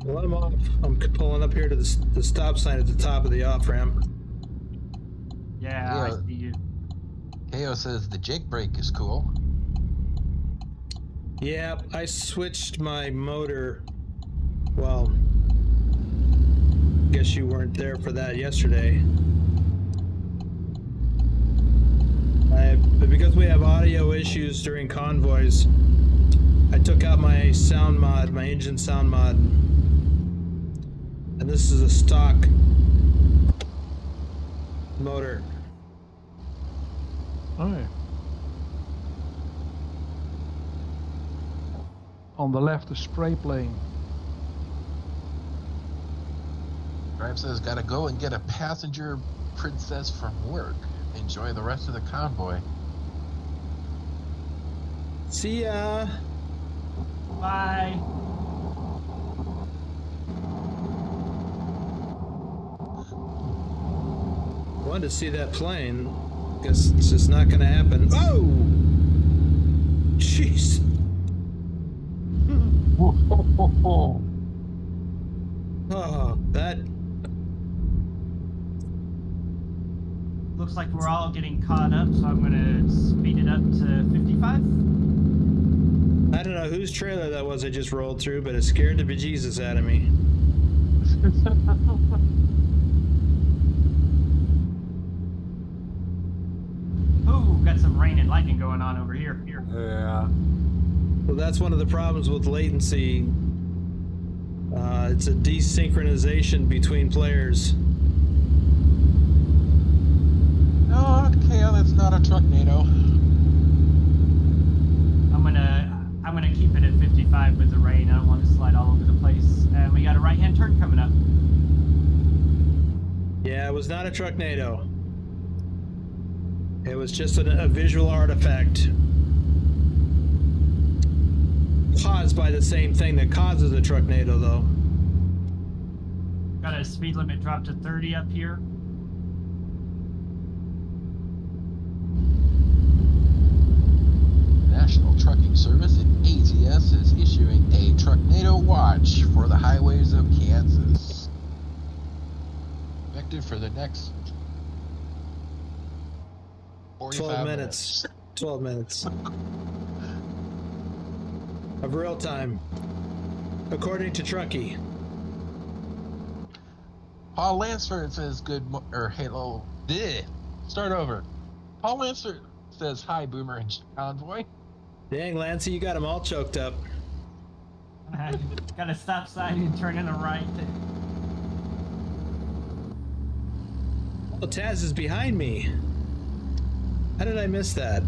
Well, I'm off. I'm pulling up here to the stop sign at the top of the off ramp. Yeah, I see you. KO says the Jake brake is cool. Yeah, I switched my motor. Well, guess you weren't there for that yesterday. But because we have audio issues during convoys, I took out my sound mod, my engine sound mod. And this is a stock motor. Oh, yeah. On the left, the spray plane. Drive says, gotta go and get a passenger princess from work. Enjoy the rest of the convoy. See ya. Bye. Wanted to see that plane. Guess it's just not gonna happen. Oh! Jeez. Oh, that. Looks like we're all getting caught up, so I'm gonna speed it up to 55. I don't know whose trailer that was I just rolled through, but it scared the bejesus out of me. Ooh, got some rain and lightning going on over here. Yeah. Well, that's one of the problems with latency. It's a desynchronization between players. No, KO, that's not a Trucknado. I'm gonna keep it at 55 with the rain. I don't want to slide all over the place. And we got a right-hand turn coming up. Yeah, it was not a Trucknado. It was just a visual artifact caused by the same thing that causes a Trucknado, though. Got a speed limit drop to 30 up here. National Trucking Service and ATS is issuing a Trucknado watch for the highways of Kansas. Effective for the next 45 12 minutes. 12 minutes. Of real time. According to Trucky. Paul Lansford says hello. Bleh. Start over. Paul Lansford says hi, Boomer and Convoy. Dang, Lancey, you got them all choked up. Got a stop sign and turn in a right. Oh, Taz is behind me. How did I miss that?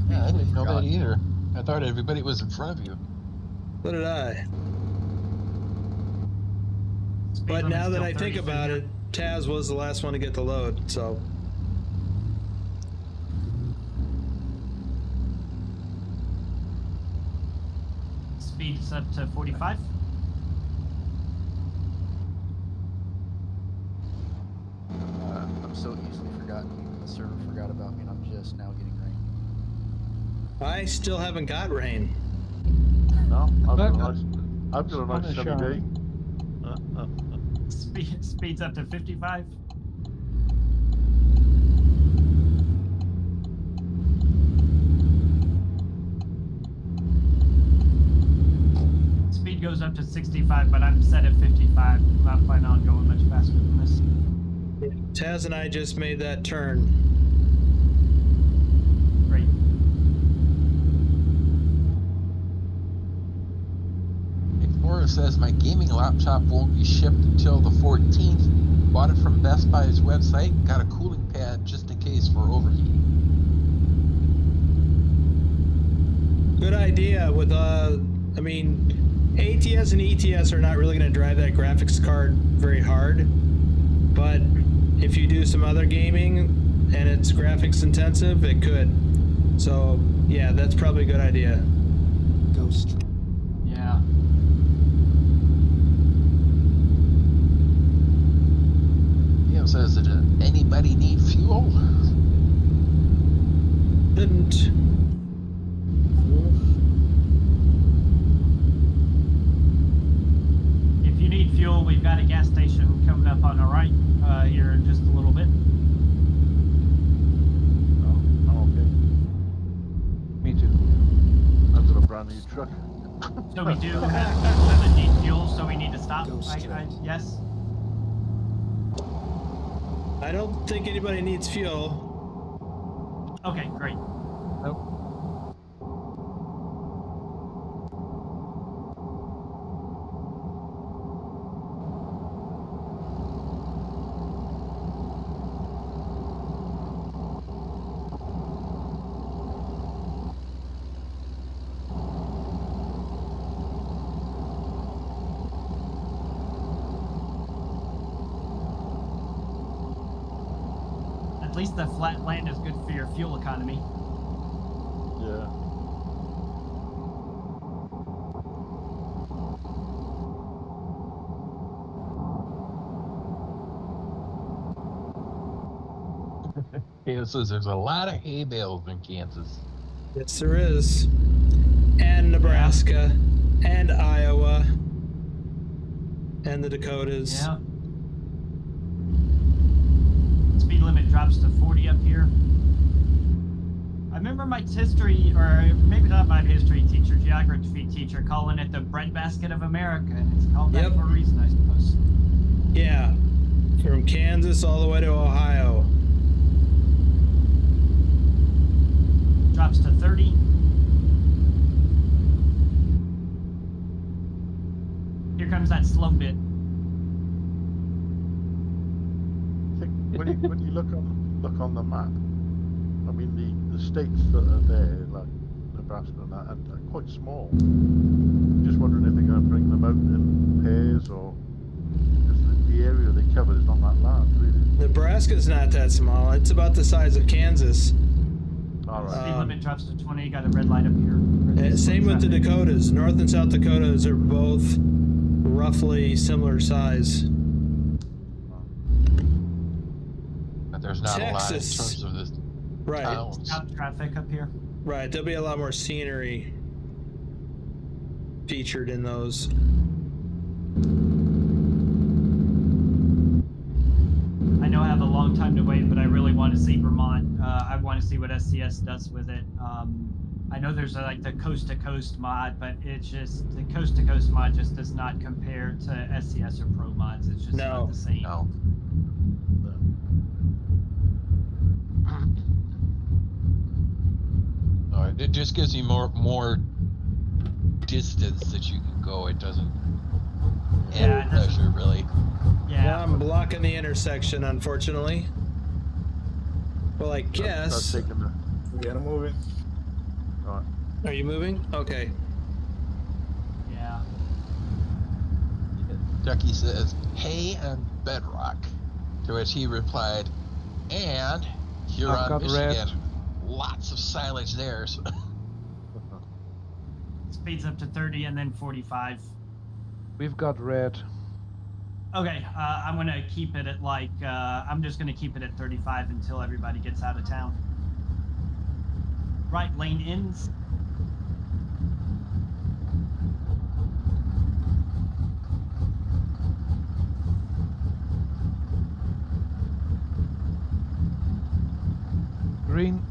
Yeah, I didn't know that either. I thought everybody was in front of you. So did I. Speed But limit's now that still I think 30 about here. it, Taz was the last one to get the load, so. Speed's up to 45. I'm so easily forgotten. Even the server forgot about me, and I'm just now getting rain. I still haven't got rain. No, I've got But- a nice sunny day. Speed's up to 55. Speed goes up to 65, but I'm set at 55. I'm not planning on going much faster than this. Taz and I just made that turn. Great. Explorer says my gaming laptop won't be shipped until the 14th. Bought it from Best Buy's website. Got a cooling pad just in case for overheating. Good idea with, I mean, ATS and ETS are not really going to drive that graphics card very hard. But if you do some other gaming and it's graphics intensive, it could. So, yeah, that's probably a good idea. Ghost. Yeah. Does anybody need fuel? Didn't. If you need fuel, we've got a gas station coming up on the right here in just a little bit. Oh, I'm okay. Me too. I've got a brand new truck. So we do have people that need fuel, so we need to stop. Go straight. Yes. I don't think anybody needs fuel. Okay, great. Nope. At least the flat land is good for your fuel economy. Yeah. Kansas, there's a lot of hay bales in Kansas. Yes, there is. And Nebraska, and Iowa, and the Dakotas. Yeah. Speed limit drops to 40 up here. I remember my history, or maybe not my history teacher, geography teacher, calling it the breadbasket of America, and it's called that Yep. for a reason, I suppose. Yeah. From Kansas all the way to Ohio. Drops to 30. Here comes that slow bit. I think when you look on the map, I mean the states that are there, like Nebraska and that, are quite small. Just wondering if they're going to bring them out in pairs, or because the area they cover is not that large, really. Nebraska's not that small. It's about the size of Kansas. All right. Speed limit drops to 20. Got a red light up here. Same with the Dakotas. North and South Dakotas are both roughly similar size. But there's not a lot in Texas. terms of the Right. towns. Stop traffic up here. Right. There'll be a lot more scenery featured in those. I know I have a long time to wait, but I really want to see Vermont. I want to see what SCS does with it. I know there's like the coast to coast mod, but it's just the coast to coast mod just does not compare to SCS or Pro mods. It's just No. not the same. No. No, it just gives you more distance that you can go. It doesn't Yeah, add it doesn't- pleasure, really. Yeah. I'm blocking the intersection, unfortunately. Well, I That's guess. taking the. We are moving. Right. Are you moving? Okay. Yeah. Trucky says, "Hey, and Bedrock," to which he replied, "And Huron, I've got Michigan. red. Lots of silage there." So Speeds up to 30 and then 45. We've got red. Okay, I'm gonna keep it at like I'm just gonna keep it at 35 until everybody gets out of town. Right lane ends. Green.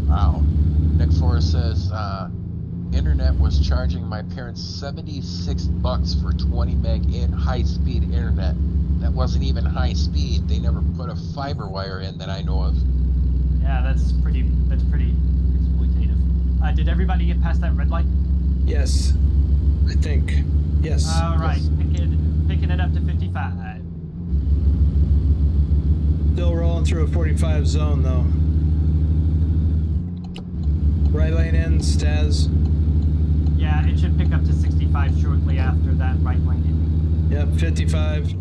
wow. Nick Forrest says, "Internet was charging my parents $76 for 20 meg high-speed internet. That wasn't even high speed. They never put a fiber wire in that I know of." Yeah, that's pretty exploitative. Did everybody get past that red light? Yes. I think. Yes. All right, Yes. picking it up to 55. Still rolling through a 45 zone, though. Right lane ends, Taz. Yeah, it should pick up to 65 shortly after that right lane ending. Yep, 55.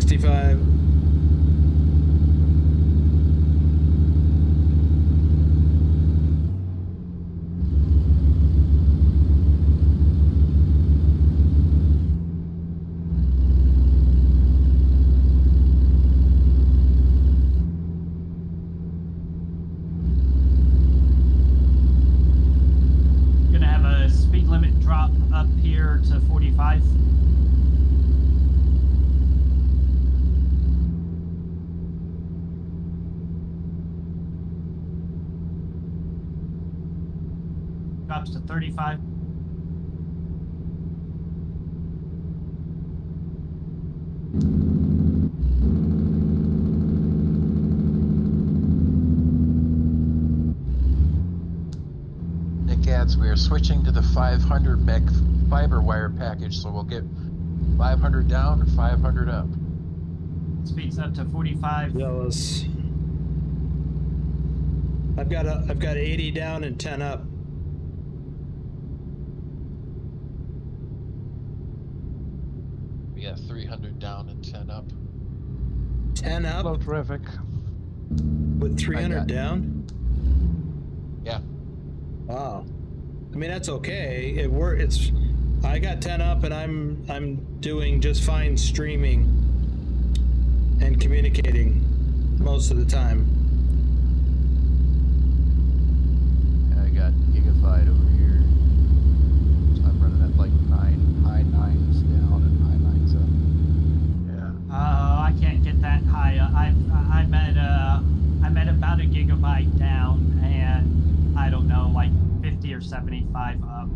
65. Gonna have a speed limit drop up here to 45. Drops to 35. Nick adds, we are switching to the 500 meg fiber wire package, so we'll get 500 down, 500 up. Speeds up to 45. Jealous. I've got 80 down and 10 up. We got 300 down and 10 up. 10 up Slow traffic. with 300 got- down. Yeah. Wow. I mean, that's okay. It's I got 10 up and I'm doing just fine streaming and communicating most of the time. And I got gigafied over here. So I'm running at like high nines down and high nines up. Yeah. I can't get that high. I'm at about a gigabyte down, and I don't know, like 50 or 75 up.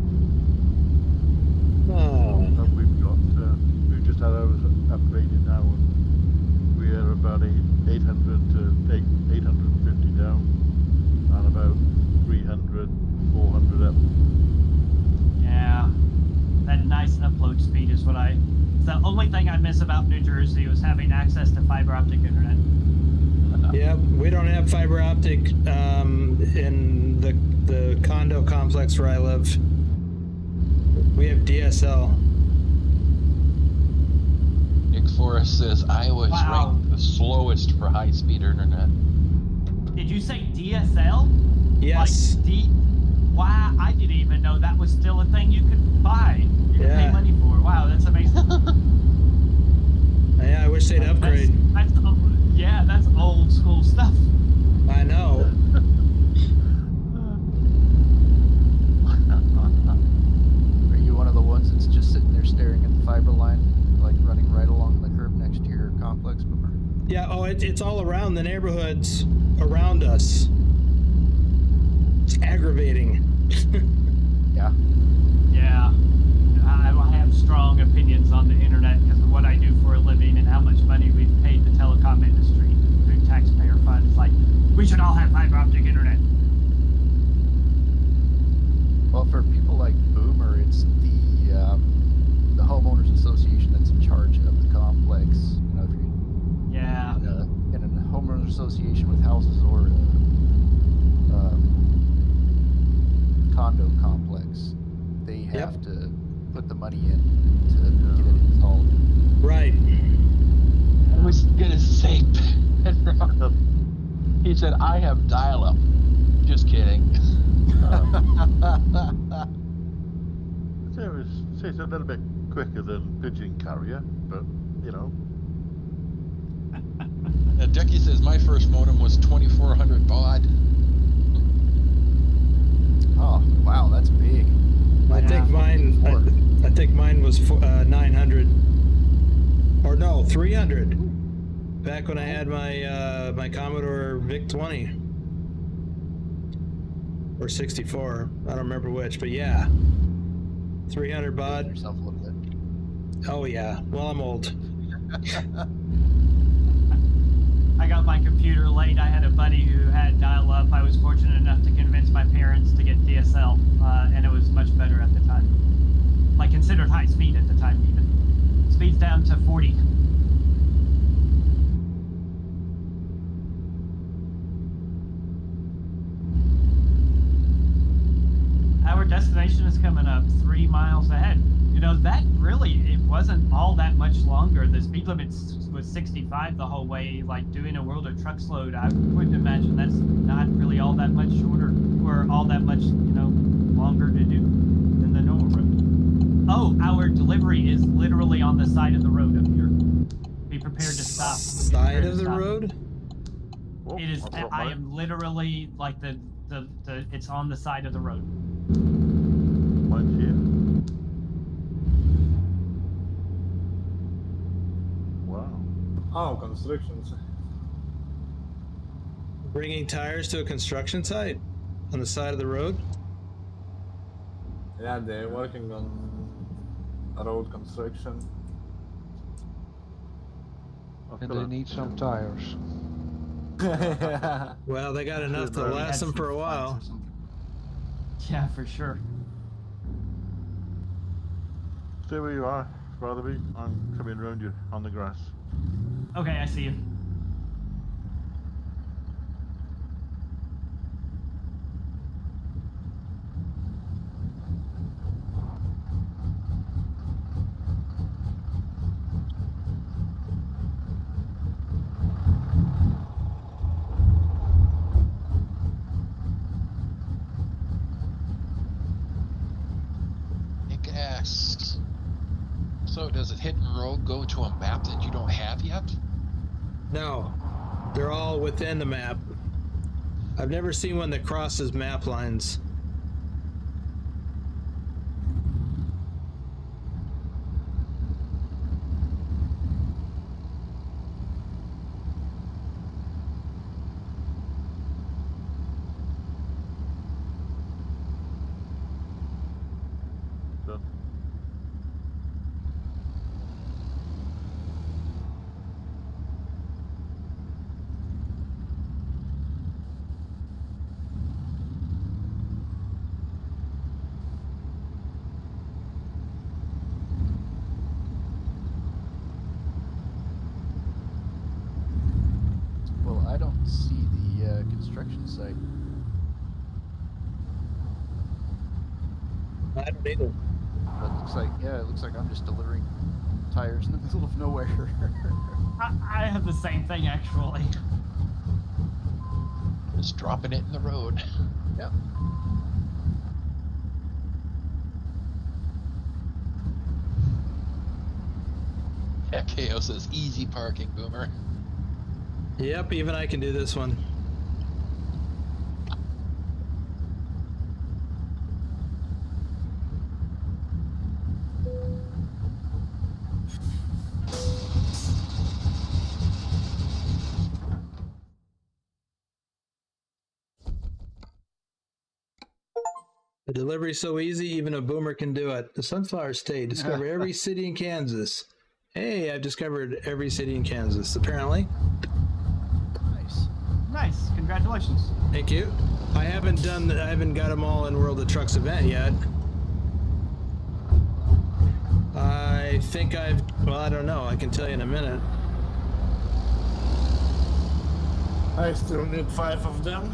Oh. And we've just had ours upgraded now, and we are about 800 to 850 down, and about 300, 400 up. Yeah, that nice upload speed is what it's the only thing I miss about New Jersey was having access to fiber optic internet. Yeah, we don't have fiber optic in the condo complex where I live. We have DSL. Nick Forrest says Iowa is Wow. ranked the slowest for high-speed internet. Did you say DSL? Yes. Like wow, I didn't even know that was still a thing you could buy. You could Yeah. pay money for. Wow, that's amazing. Yeah, I wish they'd upgrade. Yeah, that's old school stuff. I know. Are you one of the ones that's just sitting there staring at the fiber line, like running right along the curb next to your complex, Boomer? Yeah, oh, it's all around the neighborhoods around us. It's aggravating. Yeah. Yeah, I have strong opinions on the internet because of what I do for a living and how much money we've paid the telecom industry through taxpayer funds. Like, we should all have fiber optic internet. Well, for people like Boomer, it's the homeowners association that's in charge of the complex. You know, if you're Yeah. in a homeowners association with houses or a condo complex, they have to put the money in to get it installed. Right. I was gonna say, Bedrock. He said, I have dial-up. Just kidding. So it's a little bit quicker than pigeon carrier, but you know. Ducky says, my first modem was 2400 baud. Oh, wow, that's big. I think mine. I think mine was 900, or no, 300. Back when I had my my Commodore VIC 20 or 64. I don't remember which, but yeah, 300 baud. Yourself a little bit. Oh yeah. Well, I'm old. I got my computer late. I had a buddy who had dial-up. I was fortunate enough to convince my parents to get DSL, and it was much better at the time. Like, considered high speed at the time, even. Speed's down to 40. Our destination is coming up 3 miles ahead. know, that really, it wasn't all that much longer. The speed limit was 65 the whole way. Like doing a World of Trucks load, I wouldn't imagine that's not really all that much shorter or all that much, you know, longer to do than the normal road. Oh, our delivery is literally on the side of the road up here. Be prepared to stop. Side of the road? Oh, It is. I've got I mine. am literally like the. It's on the side of the road. Mine's here. Wow. Oh, constructions. Bringing tires to a construction site on the side of the road? Yeah, they're working on a road construction. I've And got they a- need some tires. Yeah. Well, they got enough to Sure, last them for a while. Yeah, for sure. Stay where you are, RatherBe. I'm coming round you on the grass. Okay, I see you. Nick asks, so does it hit and road go to a map that you don't have yet? No, they're all within the map. I've never seen one that crosses map lines. Done. Well, I don't see the construction site. I don't either. But it looks like, yeah, it looks like I'm just delivering tires in the middle of nowhere. I have the same thing actually. Just dropping it in the road. Yep. Yeah, KO says easy parking, Boomer. Yep, even I can do this one. The delivery's so easy, even a boomer can do it. The Sunflower State. Discover every city in Kansas. Hey, I've discovered every city in Kansas, apparently. Nice. Nice. Congratulations. Thank you. I haven't got them all in World of Trucks event yet. I think well, I don't know. I can tell you in a minute. I still need 5 of them.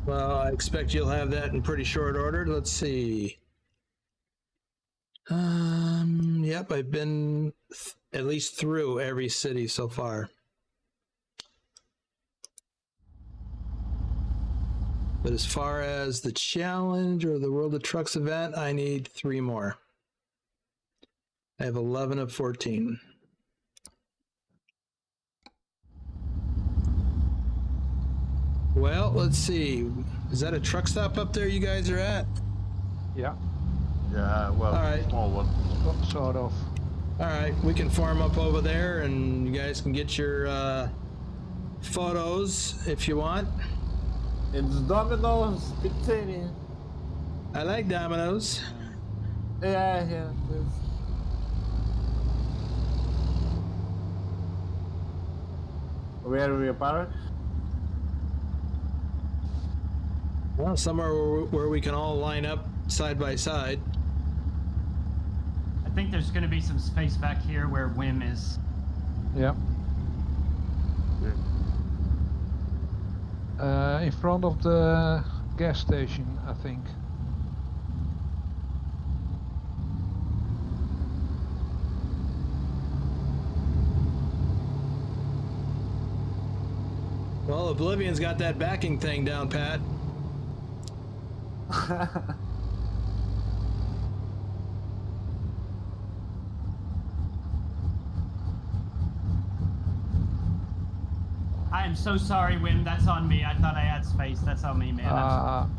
Well, I expect you'll have that in pretty short order. Let's see. Yep, I've been at least through every city so far. But as far as the challenge or the World of Trucks event, I need 3 more. I have 11 of 14. Well, let's see. Is that a truck stop up there you guys are at? Yeah, Yeah, well, All right. small one. sort of. All right, we can farm up over there and you guys can get your photos if you want. It's Domino's Pizzeria. I like Domino's. Yeah, yeah, please. Where we park? Well, somewhere where we can all line up side by side. I think there's going to be some space back here where Wim is. Yeah. In front of the gas station, I think. Well, Oblivion's got that backing thing down pat. I am so sorry, Wim. That's on me. I thought I had space. That's on me, man.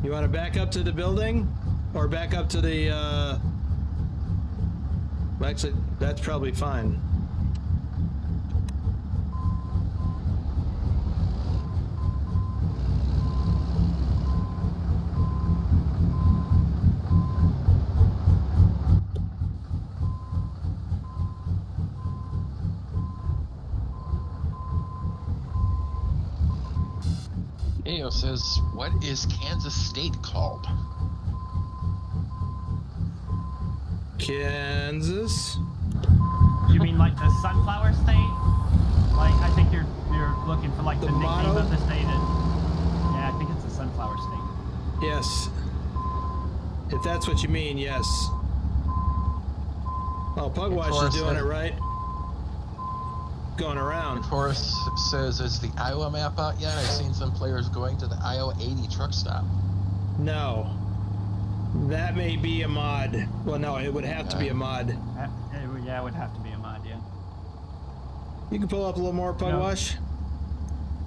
You want to back up to the building? Or back up to the, actually, that's probably fine. Ayo says, what is Kansas State called? Kansas? You mean like the Sunflower State? Like, I think you're looking for like the nickname motto? of the state. Yeah, I think it's the Sunflower State. Yes. If that's what you mean, yes. Oh, Pugwash is doing it right. Going around. Forrest says, is the Iowa map out yet? I've seen some players going to the Iowa 80 truck stop. No. That may be a mod. Well, no, it would have to be a mod. Yeah, it would have to be a mod, yeah. You can pull up a little more, Pugwash.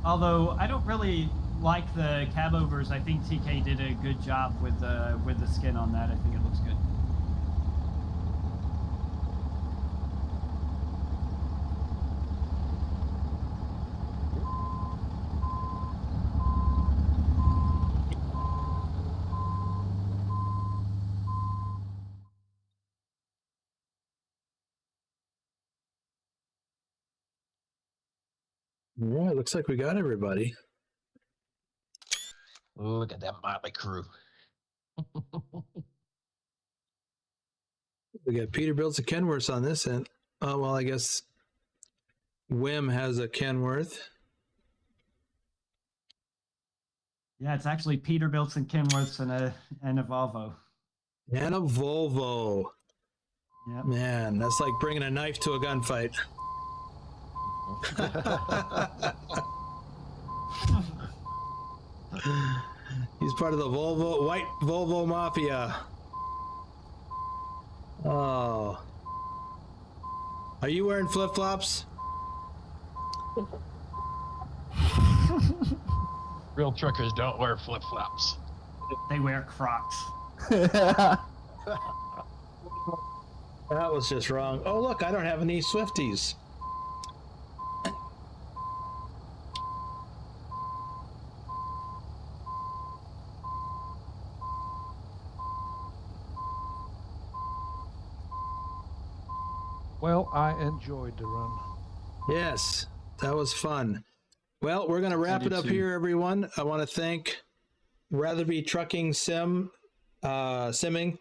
Although, I don't really like the cab overs. I think TK did a good job with the skin on that. I think it looks good. All right, looks like we got everybody. Look at that motley crew. We got Peterbilt's and Kenworth's on this end. Oh, well, I guess Wim has a Kenworth. Yeah, it's actually Peterbilt's and Kenworth's and a Volvo. And a Volvo. Yep. Man, that's like bringing a knife to a gunfight. He's part of the white Volvo Mafia. Oh. Are you wearing flip-flops? Real truckers don't wear flip-flops. They wear Crocs. That was just wrong. Oh, look, I don't have any Swifties. Well, I enjoyed the run. Yes, that was fun. Well, we're going to wrap it up here, everyone. I want to thank RatherBeTruckSimming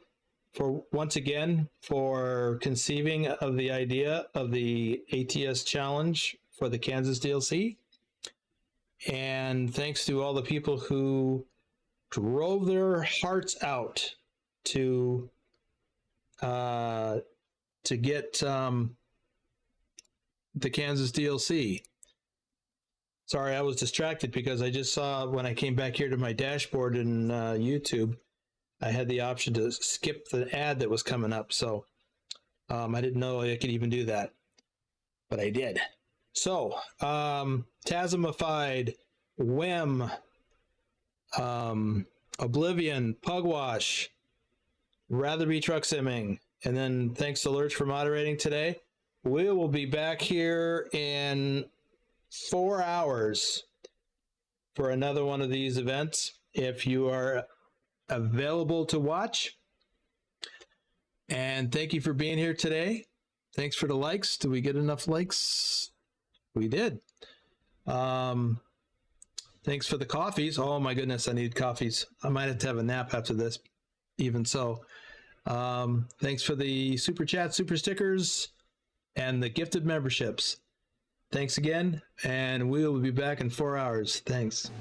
for once again for conceiving of the idea of the ATS challenge for the Kansas DLC. And thanks to all the people who drove their hearts out to get the Kansas DLC. Sorry, I was distracted because I just saw when I came back here to my dashboard in YouTube, I had the option to skip the ad that was coming up. So I didn't know I could even do that, but I did. So Tasmified, Wim, Oblivion, Pugwash, RatherBeTruckSimming, and then thanks to Lurch for moderating today. We will be back here in 4 hours for another one of these events. If you are available to watch, and thank you for being here today. Thanks for the likes. Did we get enough likes? We did. Thanks for the coffees. Oh my goodness, I need coffees. I might have to have a nap after this, even so. Thanks for the super chat, super stickers, and the gifted memberships. Thanks again, and we will be back in 4 hours. Thanks.